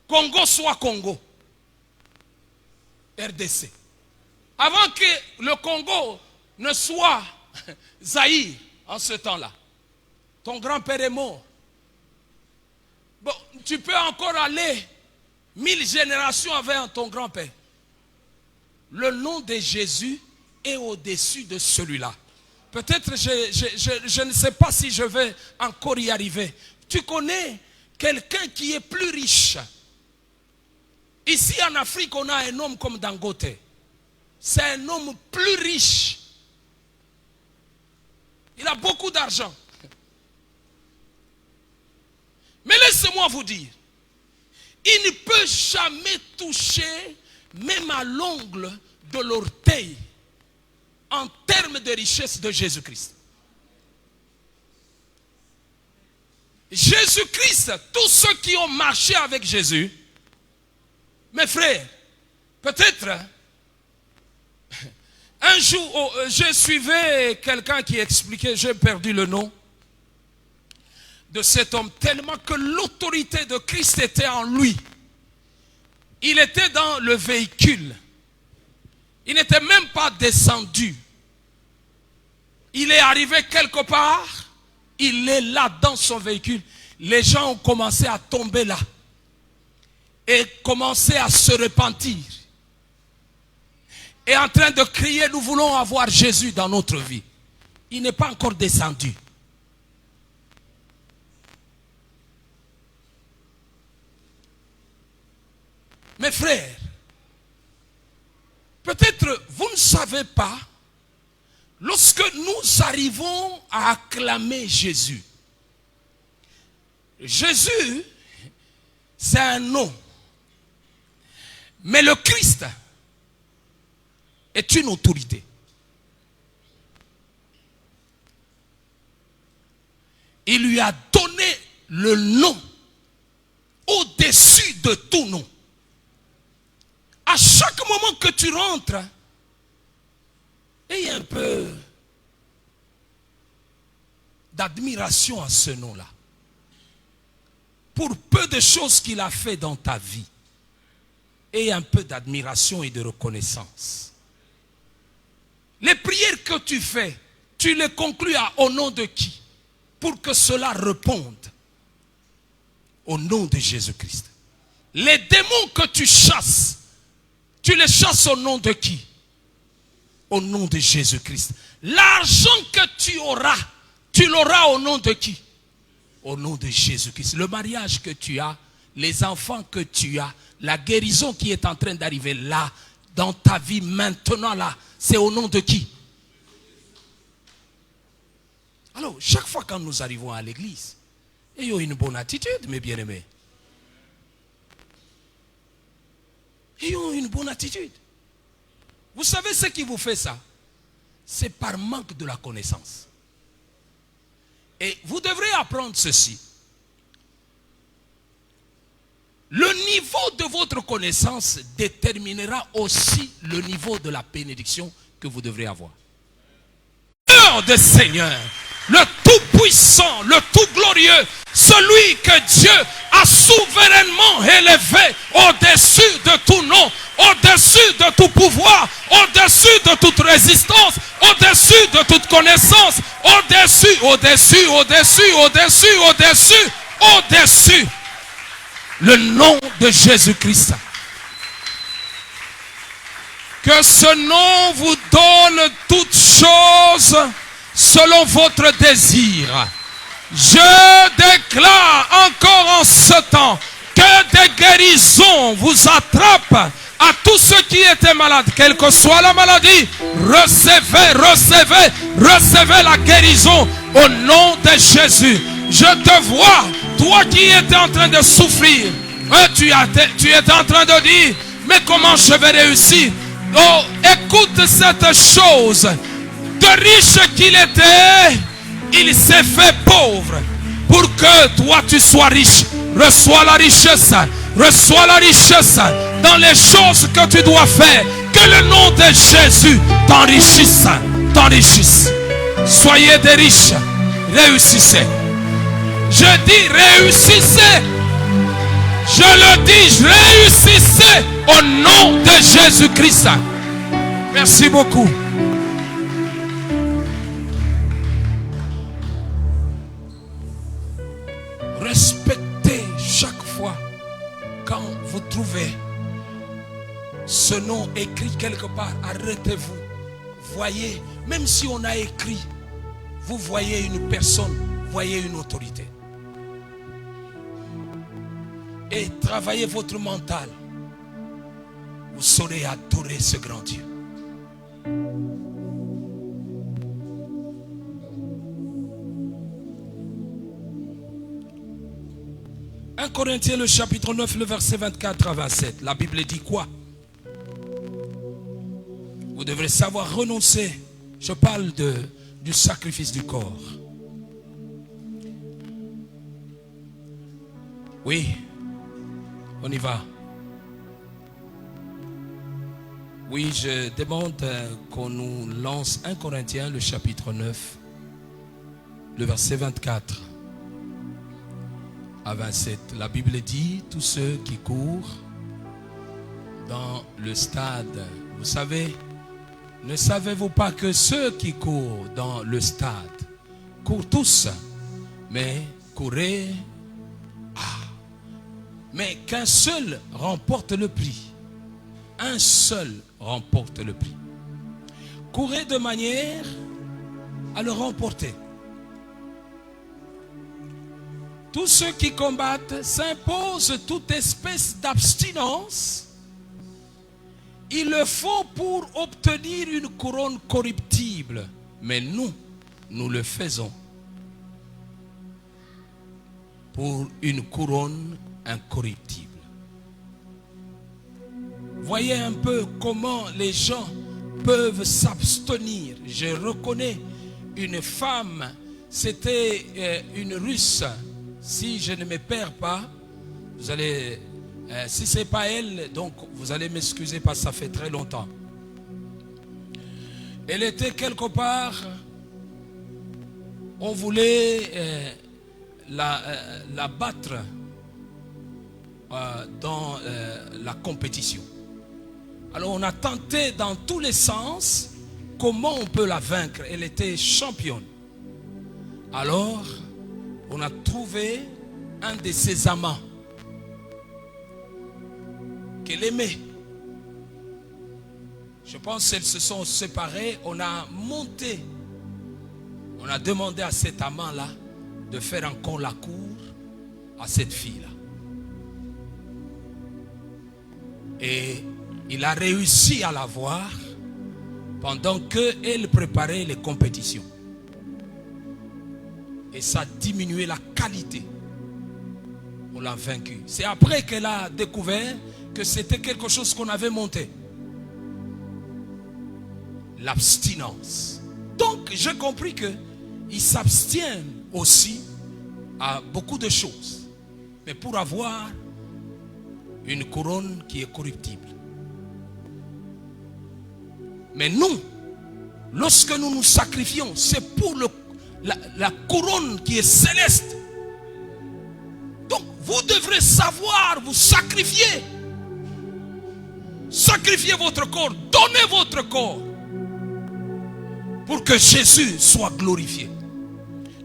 C: Congo soit Congo. RDC. Avant que le Congo ne soit Zaïre en ce temps-là. Ton grand-père est mort. Bon, tu peux encore aller 1000 générations avant ton grand-père. Le nom de Jésus est au-dessus de celui-là. Peut-être, je ne sais pas si je vais encore y arriver. Tu connais quelqu'un qui est plus riche. Ici en Afrique, on a un homme comme Dangote. C'est un homme plus riche. Il a beaucoup d'argent. Mais laissez-moi vous dire, il ne peut jamais toucher même à l'ongle de l'orteil en termes de richesse de Jésus-Christ. Jésus-Christ, tous ceux qui ont marché avec Jésus, mes frères, peut-être un jour, je suivais quelqu'un qui expliquait, j'ai perdu le nom de cet homme, tellement que l'autorité de Christ était en lui. Il était dans le véhicule. Il n'était même pas descendu. Il est arrivé quelque part. Il est là dans son véhicule. Les gens ont commencé à tomber là. Et commencé à se repentir. Et en train de crier, nous voulons avoir Jésus dans notre vie. Il n'est pas encore descendu. Mes frères, peut-être vous ne savez pas, lorsque nous arrivons à acclamer Jésus, Jésus, c'est un nom. Mais le Christ est une autorité. Il lui a donné le nom au-dessus de tout nom. À chaque moment que tu rentres, il y a un peu d'admiration à ce nom-là. Pour peu de choses qu'il a fait dans ta vie. Et un peu d'admiration et de reconnaissance. Les prières que tu fais, tu les conclus au nom de qui? Pour que cela réponde au nom de Jésus-Christ. Les démons que tu chasses, tu les chasses au nom de qui? Au nom de Jésus-Christ. L'argent que tu l'auras au nom de qui? Au nom de Jésus-Christ. Le mariage que tu as, les enfants que tu as, la guérison qui est en train d'arriver là, dans ta vie maintenant là, c'est au nom de qui? Alors, chaque fois quand nous arrivons à l'église, ayons une bonne attitude, mes bien-aimés. Ayons une bonne attitude. Vous savez ce qui vous fait ça? C'est par manque de la connaissance. Et vous devrez apprendre ceci. Le niveau de votre connaissance déterminera aussi le niveau de la bénédiction que vous devrez avoir. Le de Seigneur, le Tout-Puissant, le Tout-Glorieux, celui que Dieu a souverainement élevé au-dessus de tout nom, au-dessus de tout pouvoir, au-dessus de toute résistance, au-dessus de toute connaissance, au-dessus. Le nom de Jésus-Christ. Que ce nom vous donne toutes choses selon votre désir. Je déclare encore en ce temps que des guérisons vous attrapent à tous ceux qui étaient malades, quelle que soit la maladie. Recevez la guérison au nom de Jésus. Je te vois, toi qui étais en train de souffrir, tu étais en train de dire, mais comment je vais réussir? Oh, écoute cette chose. De riche qu'il était, il s'est fait pauvre pour que toi tu sois riche. Reçois la richesse dans les choses que tu dois faire. Que le nom de Jésus t'enrichisse. Soyez des riches, réussissez. Je dis réussissez. Je le dis, réussissez au nom de Jésus-Christ. Merci beaucoup. Respectez chaque fois quand vous trouvez ce nom écrit quelque part. Arrêtez-vous. Voyez, même si on a écrit, vous voyez une personne, voyez une autorité. Et travaillez votre mental. Vous saurez adorer ce grand Dieu. Un Corinthiens le chapitre 9, le verset 24 à 27. La Bible dit quoi? Vous devrez savoir renoncer. Je parle du sacrifice du corps. Oui, on y va. Oui, je demande qu'on nous lance 1 Corinthiens le chapitre 9, le verset 24 à 27. La Bible dit, tous ceux qui courent dans le stade, vous savez, ne savez-vous pas que ceux qui courent dans le stade courent tous, mais courez, mais qu'un seul remporte le prix. Un seul remporte le prix. Courez de manière à le remporter. Tous ceux qui combattent s'imposent toute espèce d'abstinence. Il le faut pour obtenir une couronne corruptible. Mais nous le faisons pour une couronne incorruptible. Voyez un peu comment les gens peuvent s'abstenir. Je reconnais une femme, c'était une Russe. Si je ne me perds pas, vous allez, si ce n'est pas elle, donc vous allez m'excuser parce que ça fait très longtemps. Elle était quelque part, on voulait la battre dans la compétition. Alors on a tenté dans tous les sens comment on peut la vaincre. Elle était championne. Alors on a trouvé un de ses amants qu'elle aimait. Je pense qu'elles se sont séparées. On a monté. On a demandé à cet amant-là de faire encore la cour à cette fille-là. Et il a réussi à la voir pendant qu'elle préparait les compétitions. Et ça a diminué la qualité. On l'a vaincu. C'est après qu'elle a découvert que c'était quelque chose qu'on avait monté. L'abstinence. Donc j'ai compris qu'il s'abstient aussi à beaucoup de choses. Mais pour avoir une couronne qui est corruptible. Mais nous, lorsque nous nous sacrifions, c'est pour la couronne qui est céleste. Donc vous devrez savoir vous sacrifier. Sacrifiez votre corps, donnez votre corps pour que Jésus soit glorifié.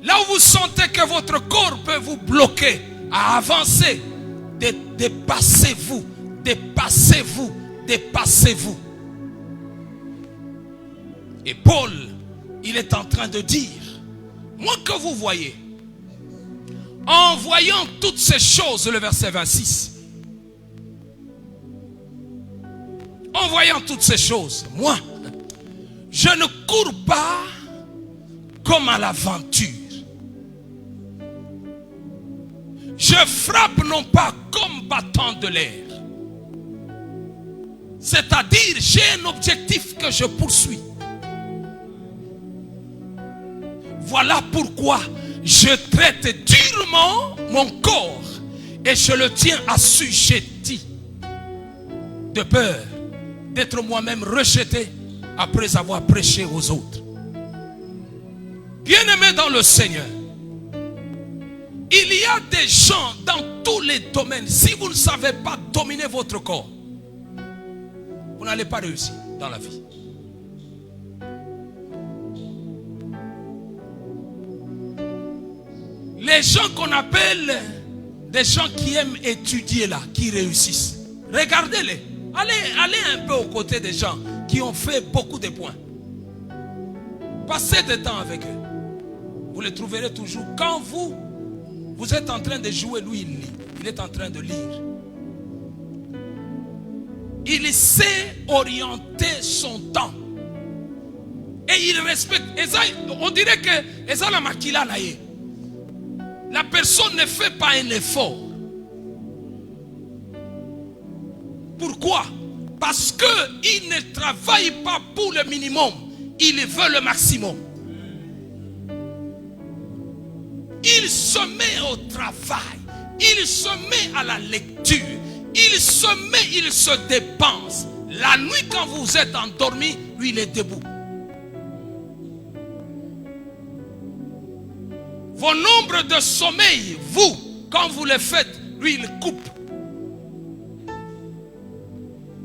C: Là où vous sentez que votre corps peut vous bloquer à avancer, dépassez-vous, dépassez-vous, dépassez-vous. Et Paul, il est en train de dire, moi que vous voyez, En voyant toutes ces choses, le verset 26. En voyant toutes ces choses, moi, je ne cours pas comme à l'aventure. Je frappe non pas comme battant de l'air. C'est-à-dire, j'ai un objectif que je poursuis. Voilà pourquoi je traite durement mon corps et je le tiens assujetti, de peur d'être moi-même rejeté après avoir prêché aux autres. Bien-aimés dans le Seigneur, il y a des gens dans tous les domaines. Si vous ne savez pas dominer votre corps, vous n'allez pas réussir dans la vie. Les gens qu'on appelle des gens qui aiment étudier là, qui réussissent, regardez-les. Allez un peu aux côtés des gens qui ont fait beaucoup de points. Passez du temps avec eux. Vous les trouverez toujours. Quand vous êtes en train de jouer, lui il lit. Il est en train de lire. Il sait orienter son temps. Et il respecte. On dirait que la makila naïe. La personne ne fait pas un effort. Pourquoi? Parce qu'il ne travaille pas pour le minimum. Il veut le maximum. Il se met au travail. Il se met à la lecture. Il se dépense. La nuit quand vous êtes endormi, lui il est debout. Vos nombres de sommeil, vous, quand vous les faites, lui il coupe.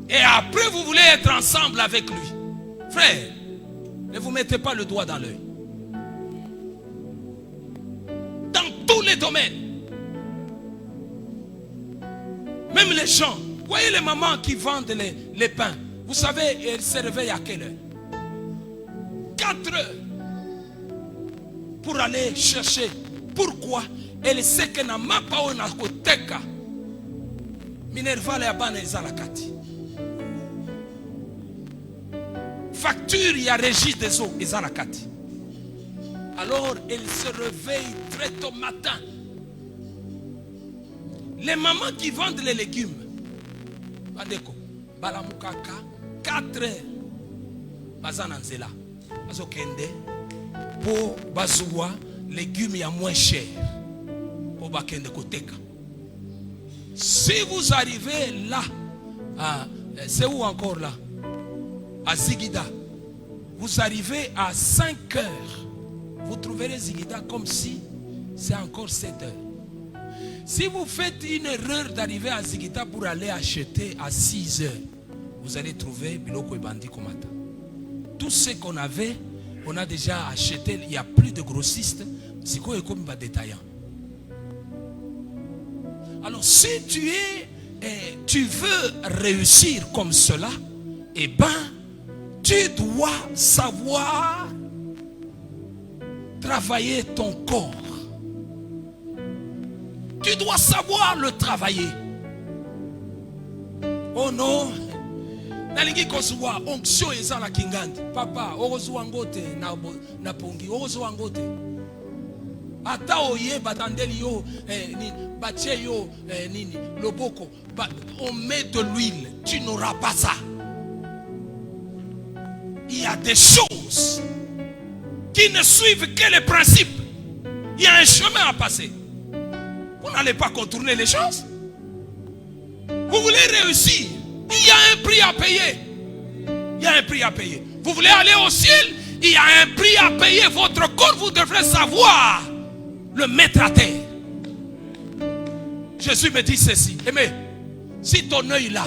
C: Et après vous voulez être ensemble avec lui. Frère, ne vous mettez pas le doigt dans l'œil. Dans tous les domaines. Même les gens. Voyez les mamans qui vendent les pains. Vous savez, elles se réveillent à quelle heure? 4 heures. Pour aller chercher. Pourquoi? Elle sait que na mapa o na koteka. Minerva le abana ezalakati. Facture, il y a Régis des eaux, ezalakati. Alors elle se réveille très tôt matin. Les mamans qui vendent les légumes, badeko, balamukaka, 4 heures, bazananzela, bazokende. Pour bazoua légumes ya moins cher pour bakende koteka. Si vous arrivez là, c'est où encore là? À Zigida, vous arrivez à 5 heures, vous trouverez Zigida comme si c'est encore 7 heures. Si vous faites une erreur d'arriver à Zigida pour aller acheter à 6 heures, vous allez trouver Biloko et Bandi Komata. Tout ce qu'on avait, on a déjà acheté, il n'y a plus de grossistes, c'est quoi comme pas détaillant. Alors si tu veux réussir comme cela, eh bien, tu dois savoir travailler ton corps. Tu dois savoir le travailler. Oh non. Nalingi kosuwa onction ezala kingandi. Papa, ozowa ngote na pongi, ozowa ngote. Ata oye batandeli yo nini, batie yo nini, loboko, on met de l'huile, tu n'auras pas ça. Il y a des choses qui ne suivent que les principes. Il y a un chemin à passer. Vous n'allez pas contourner les choses. Vous voulez réussir. Il y a un prix à payer. Il y a un prix à payer. Vous voulez aller au ciel. Il y a un prix à payer. Votre corps, vous devrez savoir le mettre à terre. Jésus me dit ceci. Aimé, si ton œil là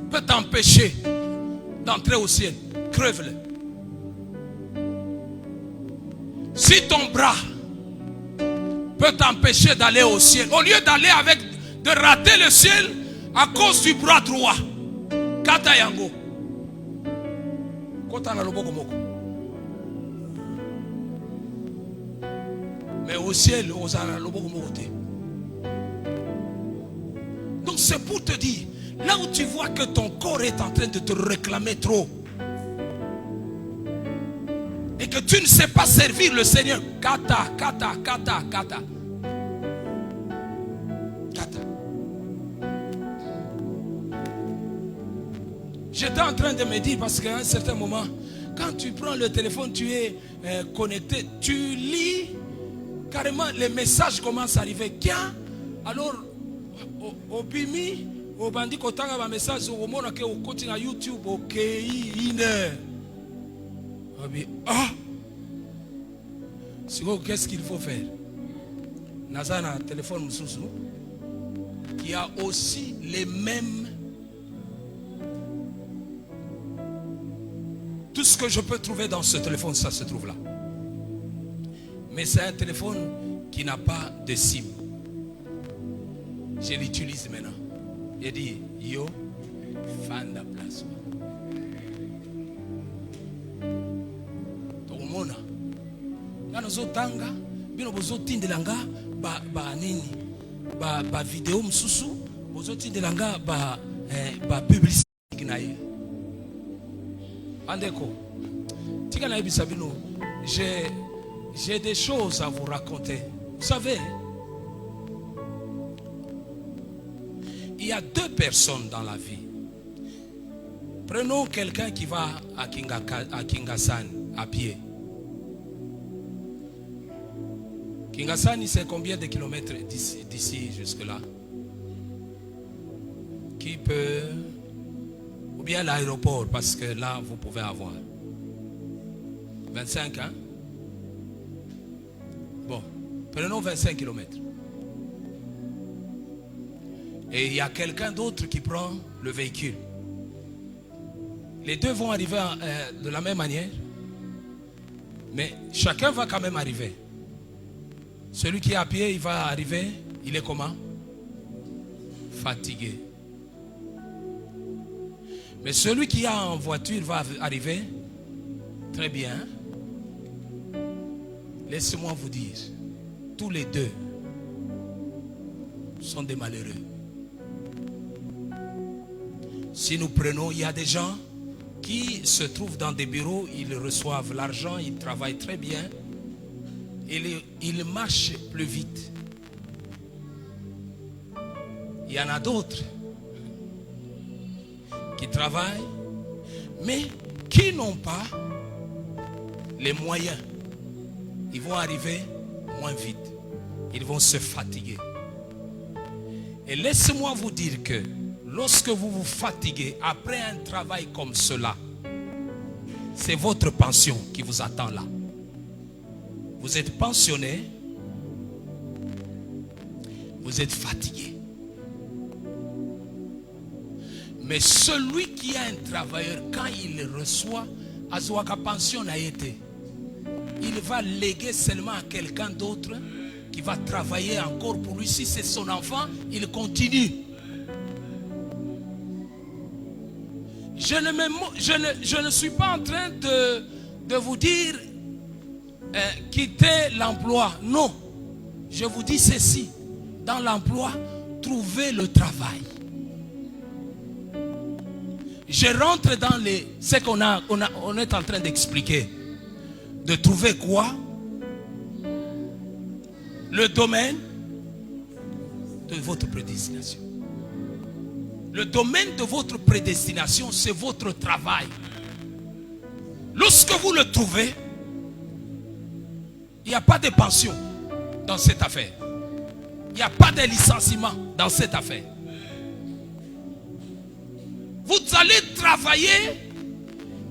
C: peut t'empêcher d'entrer au ciel, crève-le. Si ton bras peut t'empêcher d'aller au ciel, au lieu d'aller de rater le ciel à cause du bras droit, kata yango kota na loboko moko. Mais au ciel, aux côté. Donc c'est pour te dire, là où tu vois que ton corps est en train de te réclamer trop, et que tu ne sais pas servir le Seigneur, kata. J'étais en train de me dire, parce qu'à un certain moment, quand tu prends le téléphone, tu es connecté, tu lis, carrément les messages commencent à arriver. Alors, au bimi, au bandit, au tanga, un message, au monde, au continent YouTube, au KI, ah! Qu'est-ce qu'il faut faire? Nazana, téléphone Moussou, qui a aussi les mêmes. Tout ce que je peux trouver dans ce téléphone, ça se trouve là. Mais c'est un téléphone qui n'a pas de SIM. Je l'utilise maintenant. Il dit, yo, fan de place. Tout le monde. Quand nous sommes bino bozo tindelanga ba nini ba vidéo msusu bozo tindelanga ba publicité naye. Andeko, tika na bisabino, j'ai des choses à vous raconter. Vous savez, il y a deux personnes dans la vie. Prenons quelqu'un qui va à Kingasani à pied. Kingasani, c'est combien de kilomètres d'ici jusque-là? Qui peut... Ou bien l'aéroport, parce que là, vous pouvez avoir 25, hein? Bon, prenons 25 kilomètres. Et il y a quelqu'un d'autre qui prend le véhicule. Les deux vont arriver de la même manière, mais chacun va quand même arriver. Celui qui est à pied, il va arriver, il est comment? Fatigué. Mais celui qui est en voiture va arriver très bien. Laissez-moi vous dire, tous les deux sont des malheureux. Si nous prenons, il y a des gens qui se trouvent dans des bureaux, ils reçoivent l'argent, ils travaillent très bien, et ils marchent plus vite. Il y en a d'autres qui travaillent, mais qui n'ont pas les moyens. Ils vont arriver moins vite. Ils vont se fatiguer. Et laissez-moi vous dire que lorsque vous vous fatiguez après un travail comme cela, c'est votre pension qui vous attend là. Vous êtes pensionné, vous êtes fatigué. Mais celui qui est un travailleur, quand il reçoit, Azouaka pension a été, il va léguer seulement à quelqu'un d'autre qui va travailler encore pour lui. Si c'est son enfant, il continue. Je ne suis pas en train de vous dire quitter l'emploi. Non. Je vous dis ceci. Dans l'emploi, trouvez le travail. Je rentre dans ce qu'on est en train d'expliquer. De trouver quoi? Le domaine de votre prédestination. Le domaine de votre prédestination, c'est votre travail. Lorsque vous le trouvez, il n'y a pas de pension dans cette affaire. Il n'y a pas de licenciement dans cette affaire. Vous allez travailler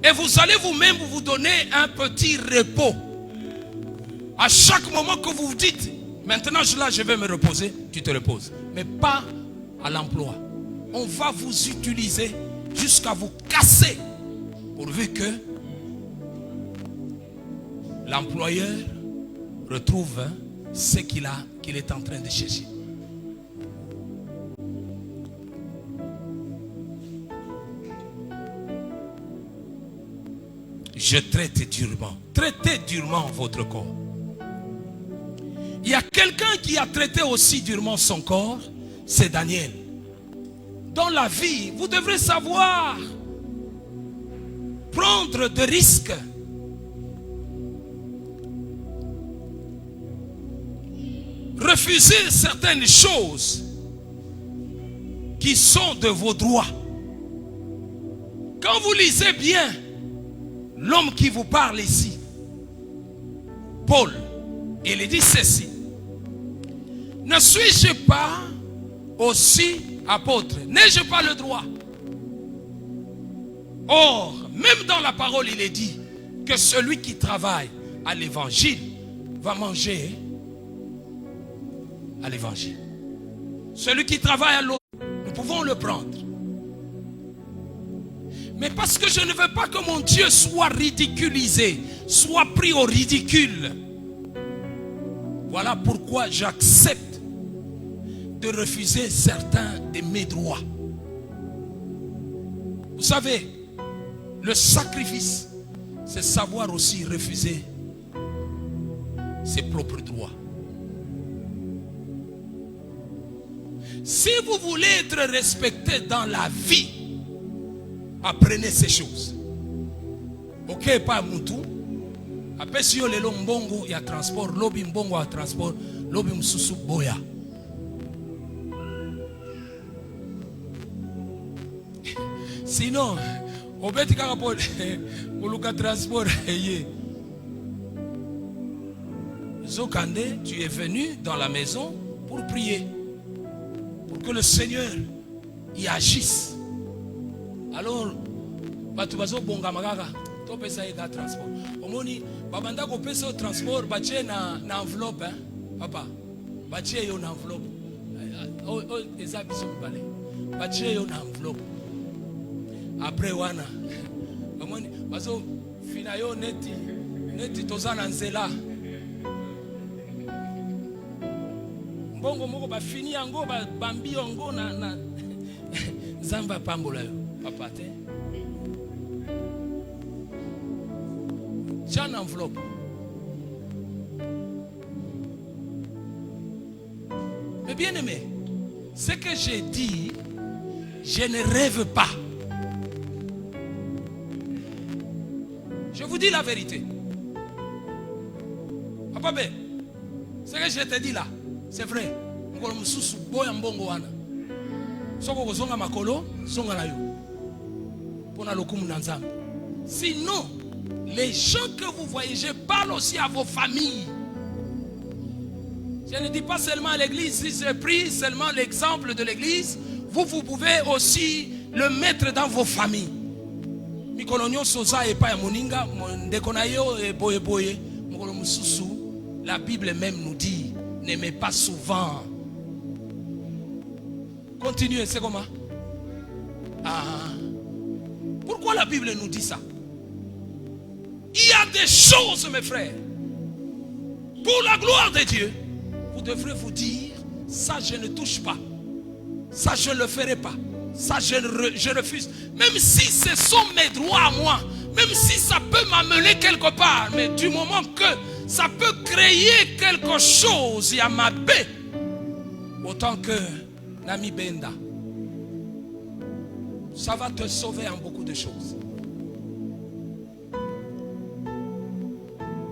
C: et vous allez vous-même vous donner un petit repos. À chaque moment que vous vous dites, maintenant je vais me reposer, tu te reposes. Mais pas à l'emploi. On va vous utiliser jusqu'à vous casser, pourvu que l'employeur retrouve ce qu'il est en train de chercher. Je traite durement. Traitez durement votre corps. Il y a quelqu'un qui a traité aussi durement son corps, c'est Daniel. Dans la vie, vous devrez savoir prendre des risques. Refuser certaines choses qui sont de vos droits. Quand vous lisez bien l'homme qui vous parle ici, Paul, il dit ceci: ne suis-je pas aussi apôtre? N'ai-je pas le droit? Or, même dans la parole, il est dit que celui qui travaille à l'évangile va manger à l'évangile. Celui qui travaille à l'autre, nous pouvons le prendre. Mais parce que je ne veux pas que mon Dieu soit ridiculisé, soit pris au ridicule, voilà pourquoi j'accepte de refuser certains de mes droits. Vous savez, le sacrifice, c'est savoir aussi refuser ses propres droits. Si vous voulez être respecté dans la vie, apprenez ces choses. Ok, pas moutou. Après si le mbongo ya transport, lobi mbongo ya transport, lobi msusu boya. Sinon, au bête pour le transport, Zokande, tu es venu dans la maison pour prier, pour que le Seigneur y agisse. Alors, tu vas au bon gamagaga, tu peux essayer de transport. Au moni, babanda ko pesa au transport, bache na enveloppe, hein, papa, bache yo na enveloppe. Oh, les habits sont balés. Bache yo na enveloppe. Après wana, au moni, baso finayo neti tozana nzela. Mbongo moko ba fini yango ba bambi yango na zamba pambola yo. Papa, j'ai une enveloppe. Mais bien aimé, ce que j'ai dit, je ne rêve pas. Je vous dis la vérité. Papa, ce que je te dis là, c'est vrai. Sinon, les gens que vous voyez, je parle aussi à vos familles. Je ne dis pas seulement à l'église, si j'ai pris seulement l'exemple de l'église, vous pouvez aussi le mettre dans vos familles. La Bible même nous dit, n'aimez pas souvent. Continuez, c'est comment? Pourquoi la Bible nous dit ça? Il y a des choses, mes frères, pour la gloire de Dieu, vous devrez vous dire, ça je ne touche pas, ça je ne le ferai pas, ça je refuse. Même si ce sont mes droits à moi, même si ça peut m'amener quelque part, mais du moment que ça peut créer quelque chose, il y a ma paix, autant que Nami Benda, ça va te sauver en beaucoup de choses.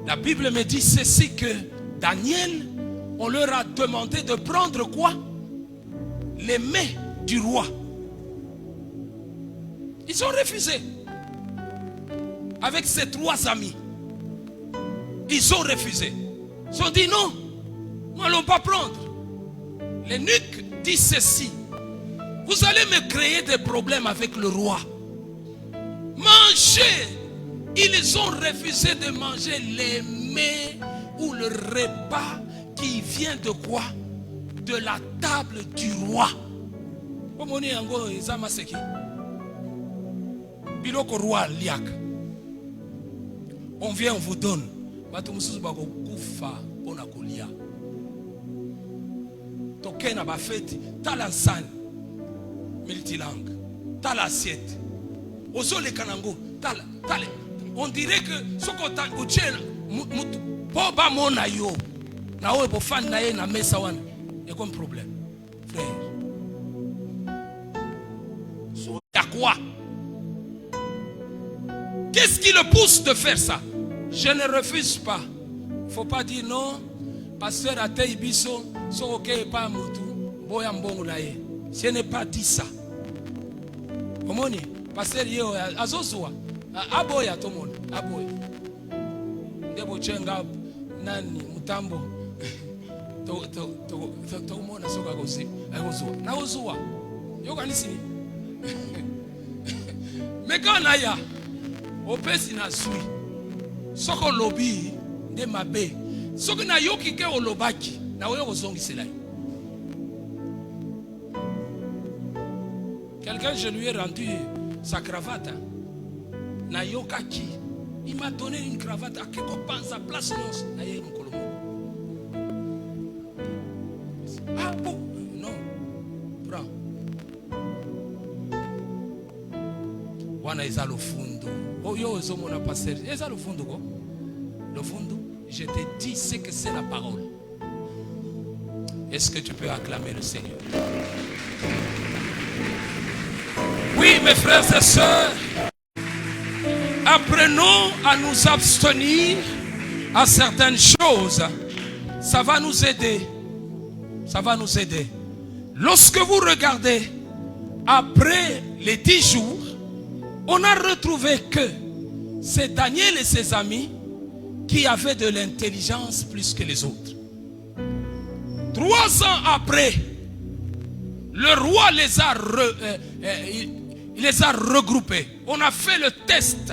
C: La Bible me dit ceci, que Daniel, on leur a demandé de prendre quoi? Les mets du roi. Ils ont refusé. Avec ses 3 amis. Ils ont refusé. Ils ont dit non, nous n'allons pas prendre. L'eunuque dit ceci: vous allez me créer des problèmes avec le roi. Mangez. Ils ont refusé de manger les mets ou le repas qui vient de quoi? De la table du roi. On vient, on vous donne. Tokena ba fête, t'as l'enseigne multilangue, t'as l'assiette. Ozo le kanango, t'as on dirait que ce qu'on t'a poba mona yo, na oyo bofani na ye na mesa wana eko problème frère. À quoi? Qu'est-ce qui le pousse de faire ça? Je ne refuse pas. Il ne faut pas dire non. Pasteur Atei Biso, so ok pas mutu, boya mbongo na ye. Je n'ai pas dit ça. Omoni, pasteur yo azozwa. Aboya to monde, aboya. Ndebo chenga nani mutambo. To mona soka gosi. Azozwa. Na ozwa. Yo kanisi. Mais quand on a ya, au pesi na sui, soko lobby de mabe, soko na yoki ke olobaki, na oyo kozongi selai. Quelqu'un, je lui ai rendu sa cravate, hein. Na yokaki, il m'a donné une cravate à quelque part sa place non, na ye mkolomo. Ah bon, non, prends. Wana eza lo fundo. Oh yo zomo na passer. Eza lo fundo ko? Le fundo, je te dis ce que c'est la parole. Est-ce que tu peux acclamer le Seigneur? Oui, mes frères et sœurs, apprenons à nous abstenir à certaines choses. Ça va nous aider. Ça va nous aider. Lorsque vous regardez, après les 10 jours, on a retrouvé que c'est Daniel et ses amis qui avaient de l'intelligence plus que les autres. 3 ans après, le roi les a regroupés. On a fait le test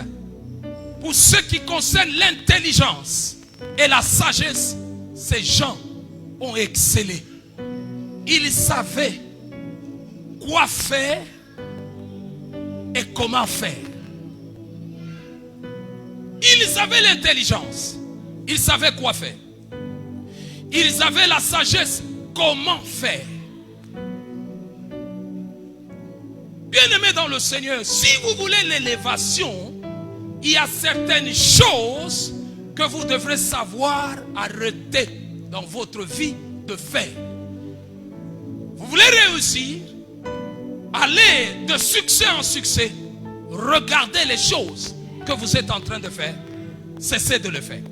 C: pour ce qui concerne l'intelligence et la sagesse. Ces gens ont excellé. Ils savaient quoi faire et comment faire. Ils avaient l'intelligence. Ils savaient quoi faire. Ils avaient la sagesse. Comment faire. Bien-aimés dans le Seigneur, si vous voulez l'élévation, il y a certaines choses que vous devrez savoir arrêter dans votre vie de faire. Vous voulez réussir, aller de succès en succès, regardez les choses que vous êtes en train de faire, cessez de le faire.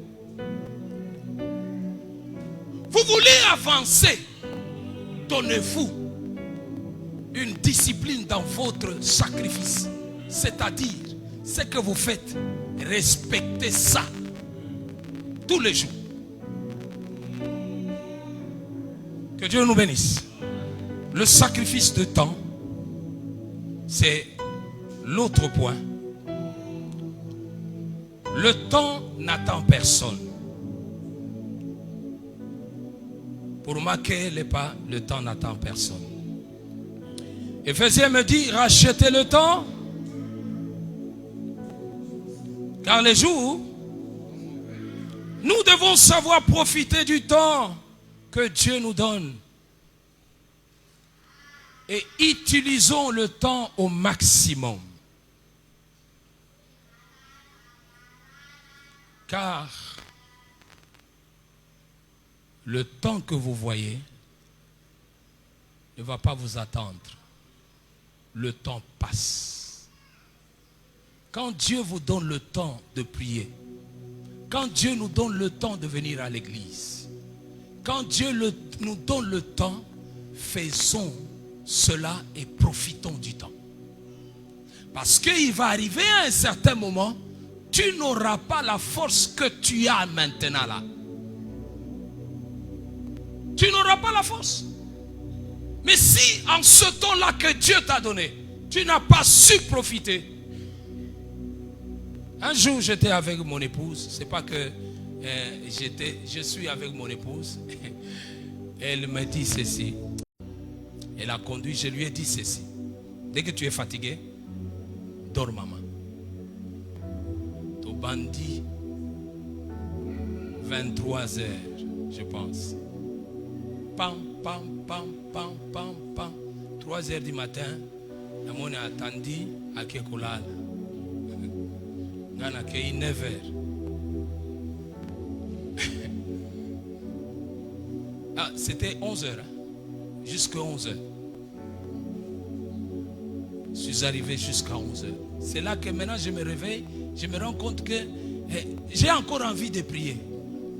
C: Vous voulez avancer, donnez-vous une discipline dans votre sacrifice, c'est-à-dire ce que vous faites, respectez ça tous les jours. Que Dieu nous bénisse. Le sacrifice de temps, c'est l'autre point. Le temps n'attend personne. Pour marquer les pas, le temps n'attend personne. Éphésiens me dit, rachetez le temps, car les jours, nous devons savoir profiter du temps que Dieu nous donne. Et utilisons le temps au maximum. Car le temps que vous voyez ne va pas vous attendre. Le temps passe. Quand Dieu vous donne le temps de prier, quand Dieu nous donne le temps de venir à l'église, quand Dieu nous donne le temps, faisons cela et profitons du temps. Parce qu'il va arriver à un certain moment, tu n'auras pas la force que tu as maintenant là. Tu n'auras pas la force. Mais si en ce temps-là que Dieu t'a donné, tu n'as pas su profiter. Un jour j'étais avec mon épouse. C'est pas que je suis avec mon épouse. Elle me dit ceci. Elle a conduit, je lui ai dit ceci. Dès que tu es fatigué, dors maman. Ton bandit, 23 heures, je pense. Pam, pam, pam, pam, pam, pam. 3 heures du matin, la monnaie a attendu à Kekolal. Gana Kei 9 heures. Ah, c'était 11h. Jusqu'à 11h. Je suis arrivé jusqu'à 11h. C'est là que maintenant je me réveille. Je me rends compte que j'ai encore envie de prier.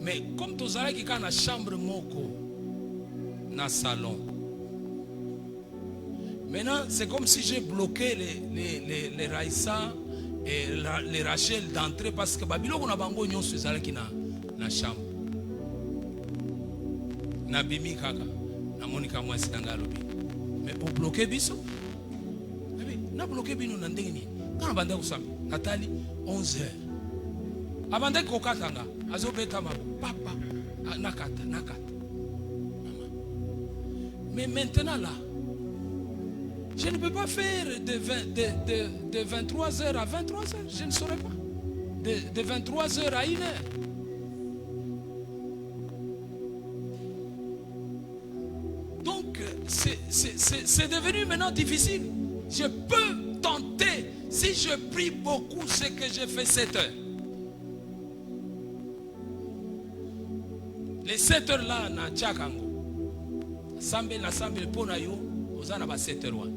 C: Mais comme tu as dit, dans la chambre, dans le salon. Maintenant, c'est comme si j'ai bloqué les Raïssa et les Rachel d'entrée parce que Babylone a bango nyon sur la chambre. Na bimi kaka, na monika mwasi nangalobi. Mais pour bloquer biso, na bloqué bino nandengini. Quand banda kusami, Nathalie 11h. Abanda kokatanga, azobeta mabu, papa, nakata. Maman. Mais maintenant là, je ne peux pas faire de 23h à 23h. Je ne saurais pas. De 23h à 1h. Donc, c'est devenu maintenant difficile. Je peux tenter, si je prie beaucoup, ce que j'ai fait 7 heures. Les 7 heures là, na Tchakango. Sambe pona yo, ozana ba 7 heures.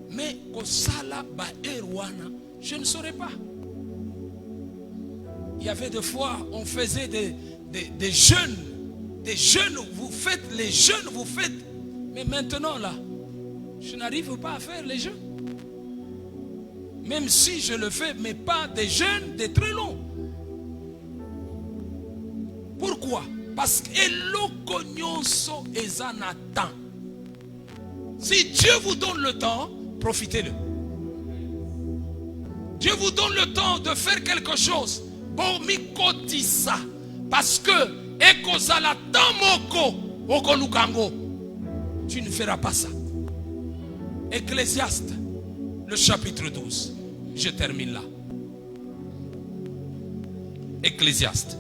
C: Mais Kosala ba erwana, je ne saurais pas. Il y avait des fois, on faisait des jeûnes. Des jeûnes, vous faites les jeûnes, vous faites. Mais maintenant là, je n'arrive pas à faire les jeûnes. Même si je le fais, mais pas des jeûnes de très longs. Pourquoi? Parce que eloko nyonso ezanatan. Si Dieu vous donne le temps, profitez-le. Dieu vous donne le temps de faire quelque chose. Bon, mikotisa. Parce que ekozala tamoko okolukango. Tu ne feras pas ça. Ecclésiaste, le chapitre 12. Je termine là. Ecclésiaste.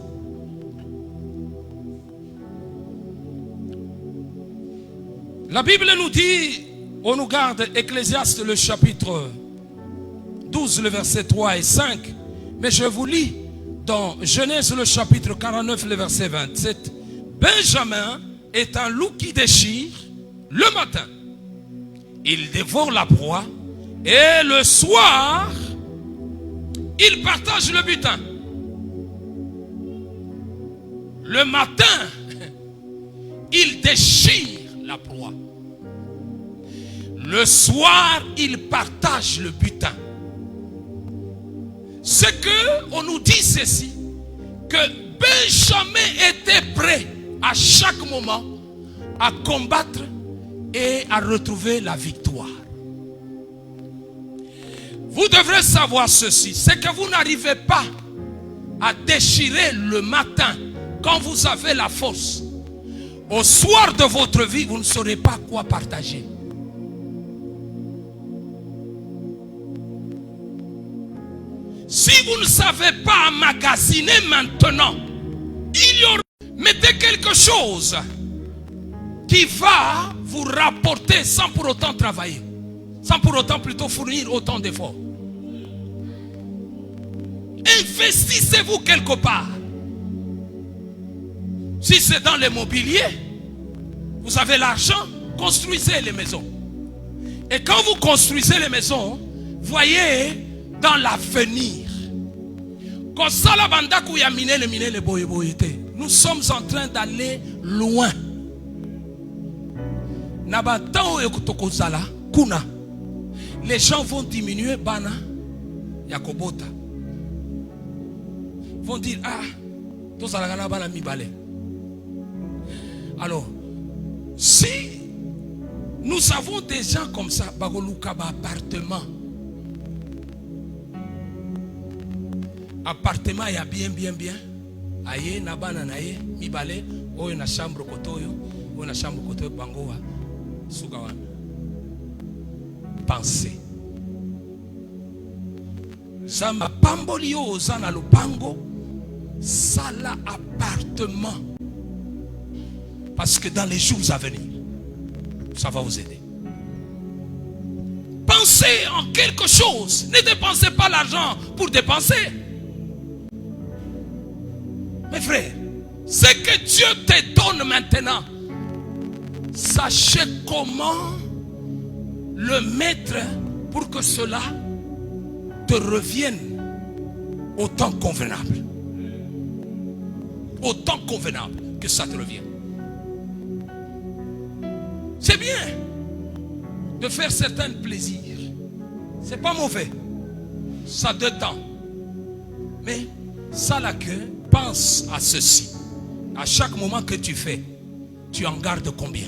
C: La Bible nous dit, on nous garde Ecclésiaste le chapitre 12, le verset 3 et 5. Mais je vous lis dans Genèse le chapitre 49, le verset 27. Benjamin est un loup qui déchire le matin. Il dévore la proie et le soir, il partage le butin. Le matin, il déchire la proie. Le soir, il partage le butin. Ce que on nous dit ceci, que Benjamin était prêt à chaque moment à combattre et à retrouver la victoire. Vous devrez savoir ceci, c'est que vous n'arrivez pas à déchirer le matin quand vous avez la force. Au soir de votre vie, vous ne saurez pas quoi partager. Si vous ne savez pas emmagasiner maintenant, il y aura... Mettez quelque chose qui va vous rapporter sans pour autant travailler. Sans pour autant plutôt fournir autant d'efforts. Investissez-vous quelque part. Si c'est dans l'immobilier, vous avez l'argent, construisez les maisons. Et quand vous construisez les maisons, voyez dans l'avenir. Nous sommes en train d'aller loin. Les gens vont diminuer bana yakobota. Vont dire ah bana mibale. Alors si nous avons des gens comme ça, appartement. Appartement ya bien. Aye na bana na ye mibale oyo na chambre kotoyo, oyo na chambre kotoyo bangowa sukawana. Pensez. Zamba pamboli yo ozana lupango sala appartement. Parce que dans les jours à venir, ça va vous aider. Pensez en quelque chose. Ne dépensez pas l'argent pour dépenser. Mes frères, Ce que Dieu te donne maintenant, sachez comment le mettre pour que cela te revienne au temps convenable. Au temps convenable que ça te revienne. C'est bien de faire certains plaisirs. C'est pas mauvais. Ça détend. Mais ça là que pense à ceci. À chaque moment que tu fais, tu en gardes combien?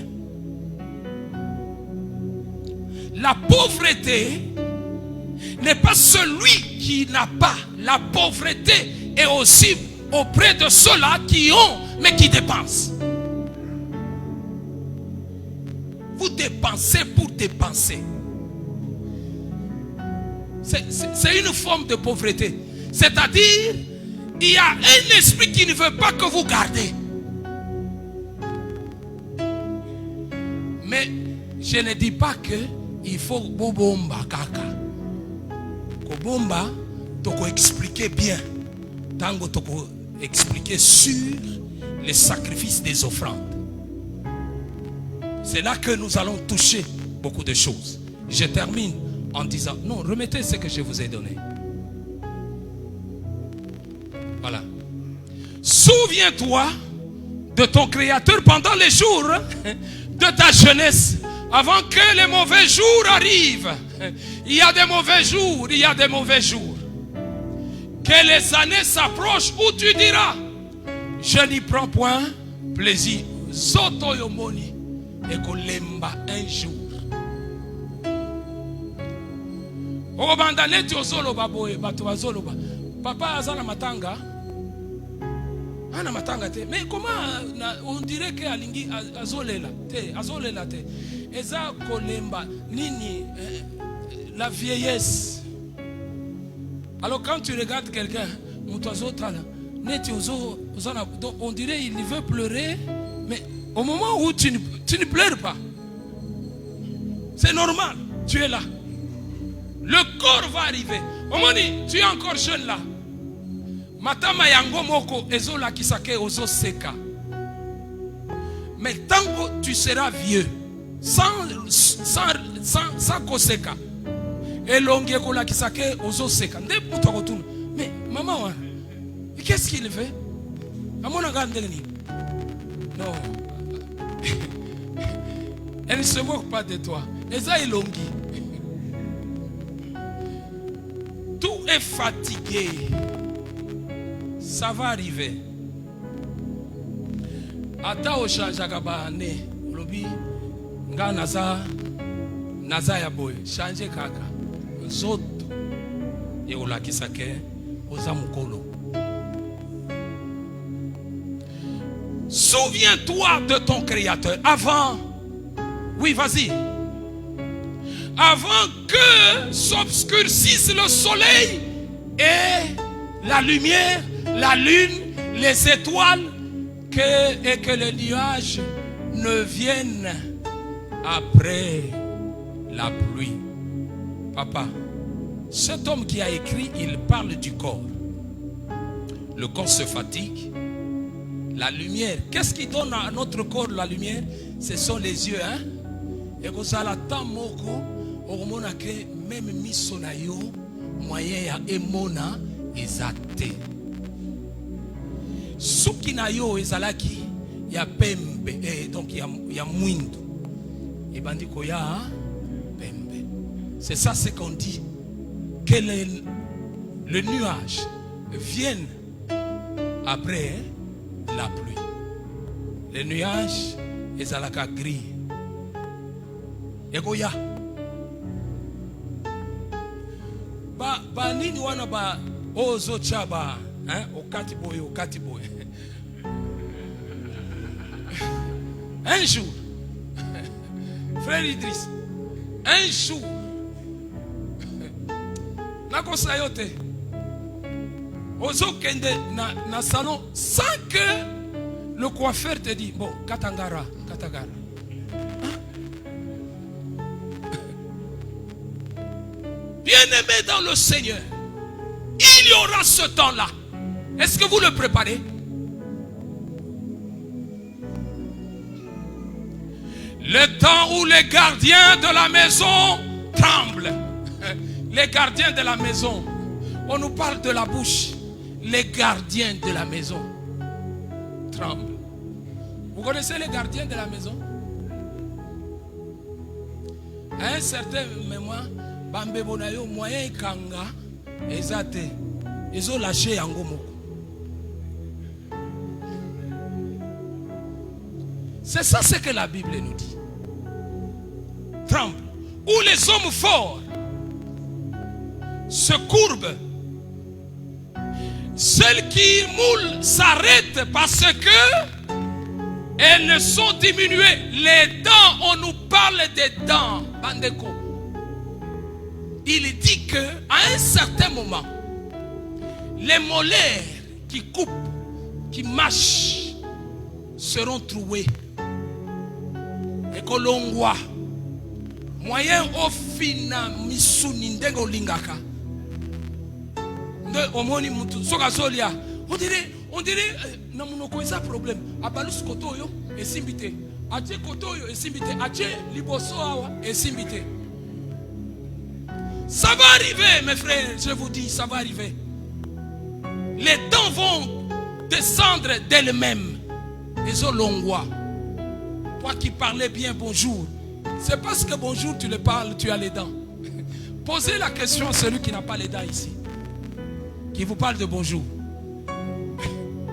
C: La pauvreté n'est pas celui qui n'a pas. La pauvreté est aussi auprès de ceux-là qui ont, mais qui dépensent. Vous dépensez pour dépenser. C'est une forme de pauvreté. C'est-à-dire, il y a un esprit qui ne veut pas que vous gardez. Mais je ne dis pas que il faut bobomba kaka. Kobomba, toko expliquer bien. Tango toko expliquer sur les sacrifices des offrandes. C'est là que nous allons toucher beaucoup de choses. Je termine en disant, non, remettez ce que je vous ai donné. Voilà. Souviens-toi de ton Créateur pendant les jours de ta jeunesse, avant que les mauvais jours arrivent. Il y a des mauvais jours, il y a des mauvais jours. Que les années s'approchent où tu diras, je n'y prends point plaisir. Zoto yomoni et kolemba un jour. Papa azana matanga. Ana matanga te. Mais comment on dirait que alingi azolela te, azolela te. Eza kolemba nini la vieillesse. Alors quand tu regardes quelqu'un, on dirait qu'il veut pleurer, mais au moment où tu ne pleures pas, c'est normal, tu es là. Le corps va arriver. Au moment où tu es encore jeune là, matama yango moko ezola kisake ozo seka. Mais tant que tu seras vieux, sans koseka, et longue kola kisake ozo seka. Mais maman, qu'est-ce qu'il fait? Non. Elle ne se moque pas de toi. Eza elongi. Tout est fatigué. Ça va arriver. Ata oshanjaka ne lobi nga naza ya boy change kaka zoto et olakisake oza mukolo. Souviens-toi de ton Créateur avant. Oui, vas-y. Avant que s'obscurcisse le soleil et la lumière, la lune, les étoiles, et que les nuages ne viennent après la pluie. Papa, cet homme qui a écrit, il parle du corps. Le corps se fatigue. La lumière, qu'est-ce qui donne à notre corps la lumière? Ce sont les yeux, hein? Et que ça la tant moko, hormona que même misonayo, moyen ya emona ezate. Sukinayo ezalaki ya pembe, donc ya mwindo. Et bandiko ya pembe. C'est ça ce qu'on dit, que le nuage vienne après la pluie. Les nuages ezalaka gris. Egoya. Ba nini wana ba ozo chaba, hein? Okati boy. Un jour, frère Idriss, un jour, nakosa yote, ozo kende na salon sans que le coiffeur te dit, bon, katangara. Bien-aimé dans le Seigneur, il y aura ce temps-là. Est-ce que vous le préparez? Le temps où les gardiens de la maison tremblent. Les gardiens de la maison. On nous parle de la bouche. Les gardiens de la maison tremblent. Vous connaissez les gardiens de la maison? À un certain moment, Bambebonayo, moyen kanga, ezate, ils ont lâché Yangomo. C'est ça ce que la Bible nous dit. Tremble. Où les hommes forts se courbent. Celles qui moulent s'arrêtent parce que elles sont diminuées. Les dents, on nous parle des dents. Bandeko. Il dit que à un certain moment, les molaires qui coupent, qui mâchent, seront troués. Et que l'on voit moyen au fina misuni ndengo lingaka. On dirait na munoko eza problème abalus koto yo esimbité atie koto yo esimbité atie liboso awa esimbité. Ça va arriver mes frères, je vous dis, ça va arriver. Les dents vont descendre d'elles-mêmes. Les olongwa. Toi qui parlais bien bonjour, c'est parce que bonjour tu le parles, tu as les dents. Posez la question à celui qui n'a pas les dents ici, qui vous parle de bonjour.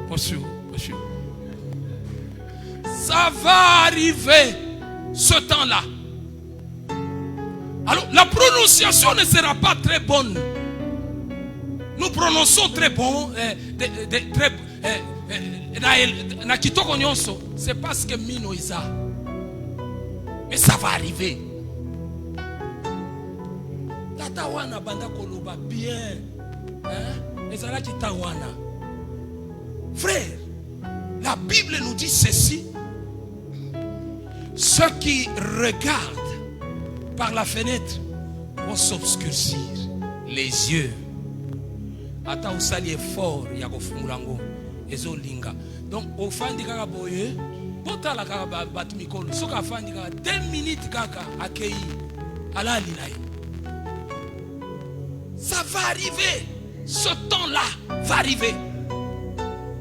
C: Bonjour, bonjour. Ça va arriver ce temps-là. Alors, la prononciation ne sera pas très bonne. Nous prononçons très bon. C'est parce que Mino Isa. Mais ça va arriver. Tatawana banda koloba bien. Ezala kitawana. Frère, la Bible nous dit ceci. Ceux qui regardent par la fenêtre vont s'obscurcir les yeux. Ata usali effort ya kofungulango ezolinga. Donc au fandi kaka boye, botala kaka batu mikolo. Soka fandi kaka 2 minutes kaka akei alali naye. Ça va arriver. Ce temps-là va arriver.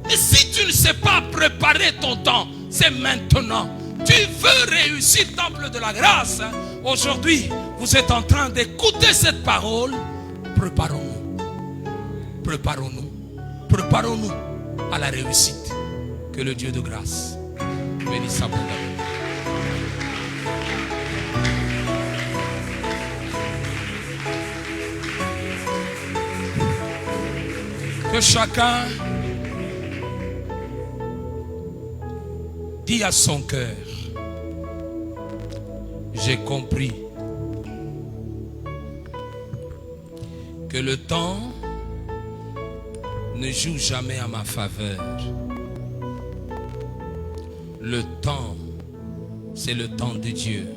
C: Mais si tu ne sais pas préparer ton temps, c'est maintenant. Tu veux réussir, temple de la grâce. Aujourd'hui, vous êtes en train d'écouter cette parole. Préparons-nous. Préparons-nous. Préparons-nous à la réussite. Que le Dieu de grâce bénisse abondamment. Que chacun dit à son cœur: j'ai compris que le temps ne joue jamais à ma faveur. Le temps, c'est le temps de Dieu.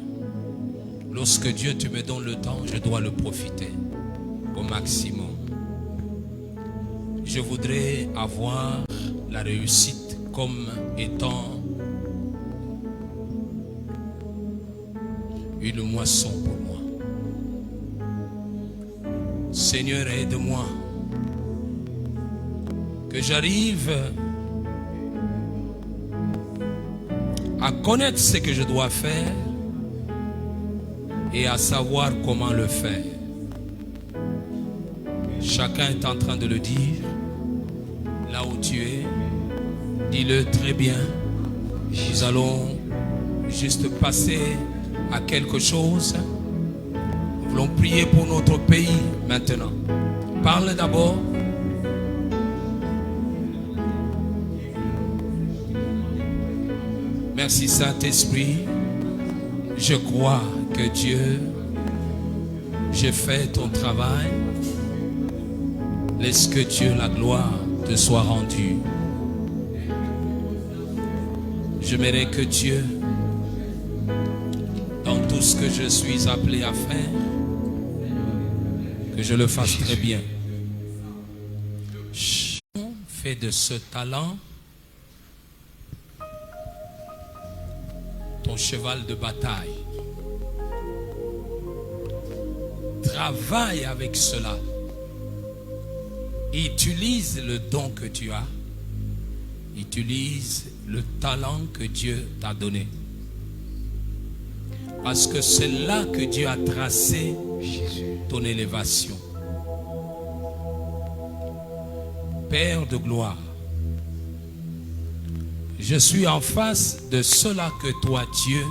C: Lorsque Dieu te me donne le temps, je dois le profiter au maximum. Je voudrais avoir la réussite comme étant une moisson pour moi. Seigneur, aide-moi que j'arrive à connaître ce que je dois faire et à savoir comment le faire. Chacun est en train de le dire. Là où tu es, dis-le très bien. Nous allons juste passer à quelque chose. Nous voulons prier pour notre pays maintenant. Parle d'abord. Merci Saint-Esprit. Je crois que Dieu, j'ai fait ton travail. Laisse que Dieu, la gloire, te soit rendue. J'aimerais que Dieu, dans tout ce que je suis appelé à faire, que je le fasse très bien. Fais de ce talent ton ton cheval de bataille. Travaille avec cela. Utilise le don que tu as. Utilise le talent que Dieu t'a donné. Parce que c'est là que Dieu a tracé ton élévation. Père de gloire, je suis en face de cela que toi, Dieu,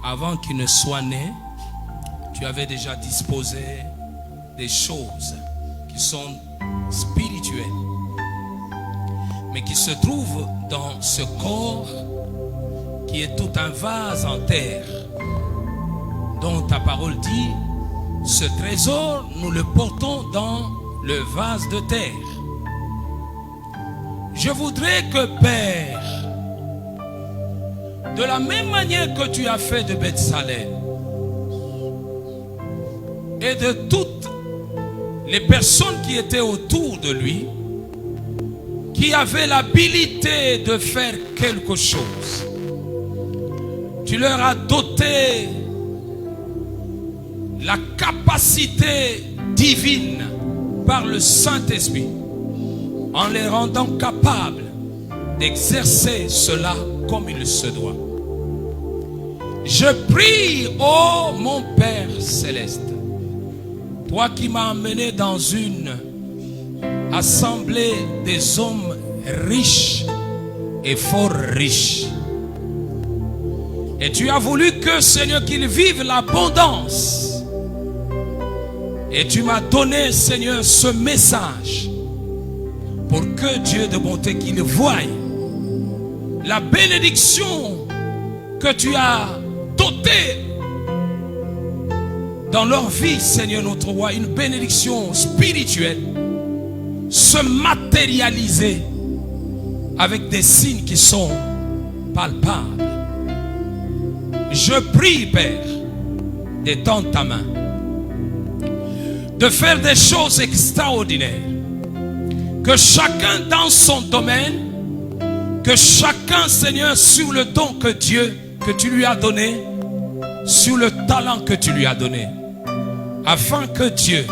C: avant qu'il ne soit né, tu avais déjà disposé des choses qui sont spirituelles, mais qui se trouvent dans ce corps qui est tout un vase en terre, dont ta parole dit, ce trésor, nous le portons dans le vase de terre. Je voudrais que, Père, de la même manière que tu as fait de Bethsalem et de toutes les personnes qui étaient autour de lui, qui avaient l'habilité de faire quelque chose, tu leur as doté la capacité divine par le Saint-Esprit, en les rendant capables d'exercer cela comme il se doit. Je prie, ô mon Père céleste, toi qui m'as amené dans une assemblée des hommes riches et fort riches, et tu as voulu que, Seigneur, qu'ils vivent l'abondance. Et tu m'as donné, Seigneur, ce message pour que Dieu de bonté qu'il voie la bénédiction que tu as dotée dans leur vie, Seigneur notre roi, une bénédiction spirituelle, se matérialiser avec des signes qui sont palpables. Je prie, Père, d'étendre ta main, de faire des choses extraordinaires, que chacun dans son domaine, que chacun, Seigneur, sur le don que Dieu, que tu lui as donné, sur le talent que tu lui as donné, afin que Dieu,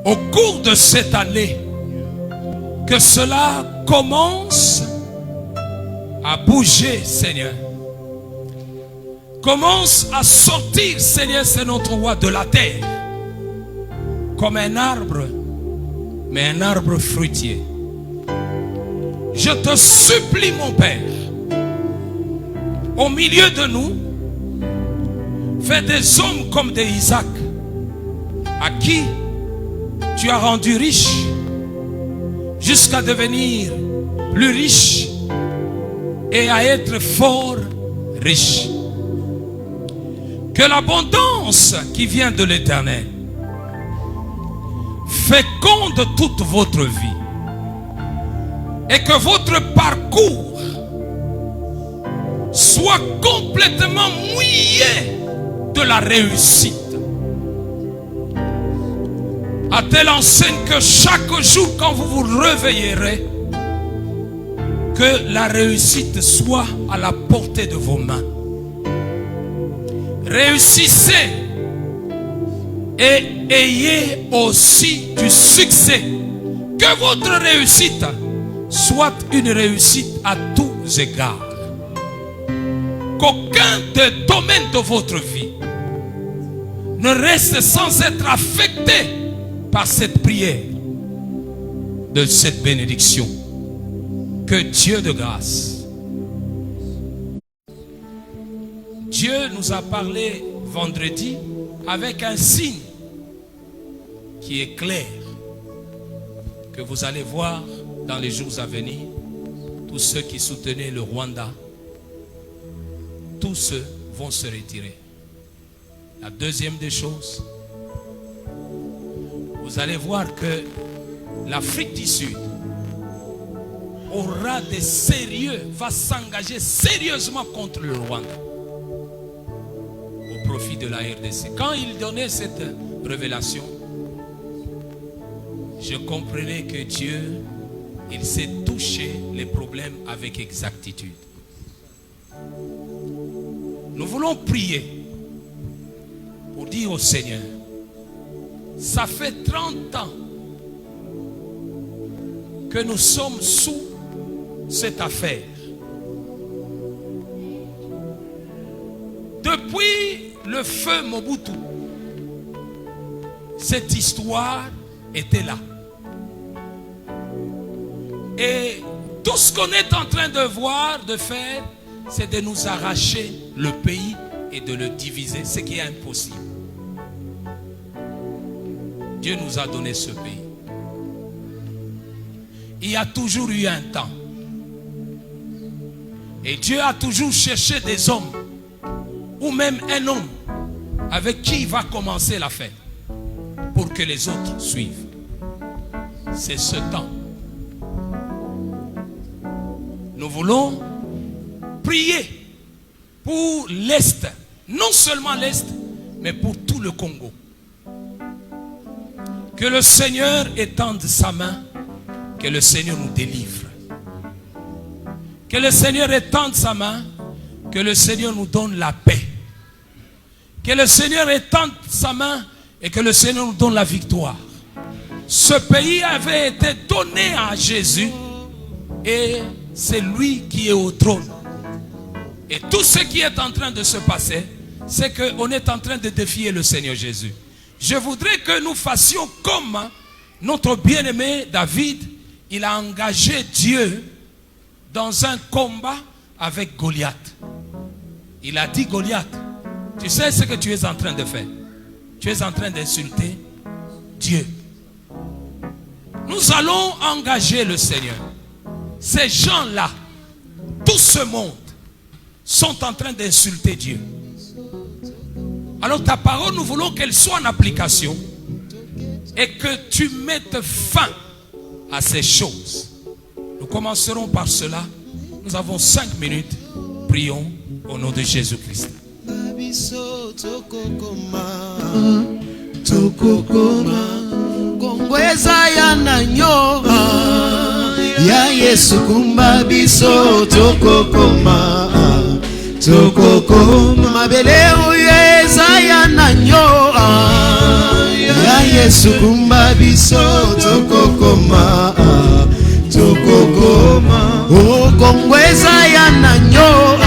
C: au cours de cette année, que cela commence à bouger, Seigneur. Commence à sortir, Seigneur, c'est notre roi, de la terre, comme un arbre, mais un arbre fruitier. Je te supplie, mon Père, au milieu de nous, fais des hommes comme des Isaac, à qui tu as rendu riche, jusqu'à devenir plus riche et à être fort riche. Que l'abondance qui vient de l'Éternel féconde toute votre vie, et que votre parcours soit complètement mouillé de la réussite. À telle enseigne que chaque jour, quand vous vous réveillerez, que la réussite soit à la portée de vos mains. Réussissez et ayez aussi du succès. Que votre réussite soit une réussite à tous égards. Qu'aucun des domaines de votre vie ne reste sans être affecté par cette prière de cette bénédiction. Que Dieu de grâce, Dieu nous a parlé vendredi avec un signe qui est clair, que vous allez voir dans les jours à venir. Tous ceux qui soutenaient le Rwanda, tous ceux vont se retirer. La deuxième des choses, vous allez voir que l'Afrique du Sud aura des sérieux, va s'engager sérieusement contre le Rwanda au profit de la RDC. Quand il donnait cette révélation, je comprenais que Dieu, il sait toucher les problèmes avec exactitude. Nous voulons prier pour dire au Seigneur, ça fait 30 ans que nous sommes sous cette affaire. Depuis le feu Mobutu, cette histoire était là. Et tout ce qu'on est en train de voir, de faire, c'est de nous arracher le pays et de le diviser, ce qui est impossible. Dieu nous a donné ce pays. Il y a toujours eu un temps. Et Dieu a toujours cherché des hommes, ou même un homme, avec qui il va commencer l'affaire, pour que les autres suivent. C'est ce temps. Nous voulons prier pour l'Est, non seulement l'Est, mais pour tout le Congo. Que le Seigneur étende sa main, que le Seigneur nous délivre. Que le Seigneur étende sa main, que le Seigneur nous donne la paix. Que le Seigneur étende sa main et que le Seigneur nous donne la victoire. Ce pays avait été donné à Jésus et c'est lui qui est au trône. Et tout ce qui est en train de se passer, c'est qu'on est en train de défier le Seigneur Jésus. Je voudrais que nous fassions comme notre bien-aimé David. Il a engagé Dieu dans un combat avec Goliath. Il a dit, Goliath, tu sais ce que tu es en train de faire? Tu es en train d'insulter Dieu. Nous allons engager le Seigneur. Ces gens-là, tout ce monde, sont en train d'insulter Dieu. Alors ta parole, nous voulons qu'elle soit en application et que tu mettes fin à ces choses. Nous commencerons par cela. Nous avons 5 minutes. Prions au nom de Jésus-Christ.
B: Ya Yesu kumba biso tokokoma tokokoma mabele uyeza ya nanyo ya Yesu kumba biso tokokoma tokokoma o kongweza ya nanyo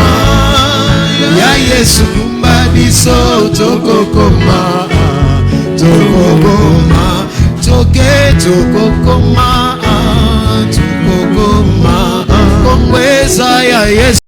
B: ya Yesu kumba biso tokokoma tokokoma toke tokokoma tukokoma kongweza ya Yesu.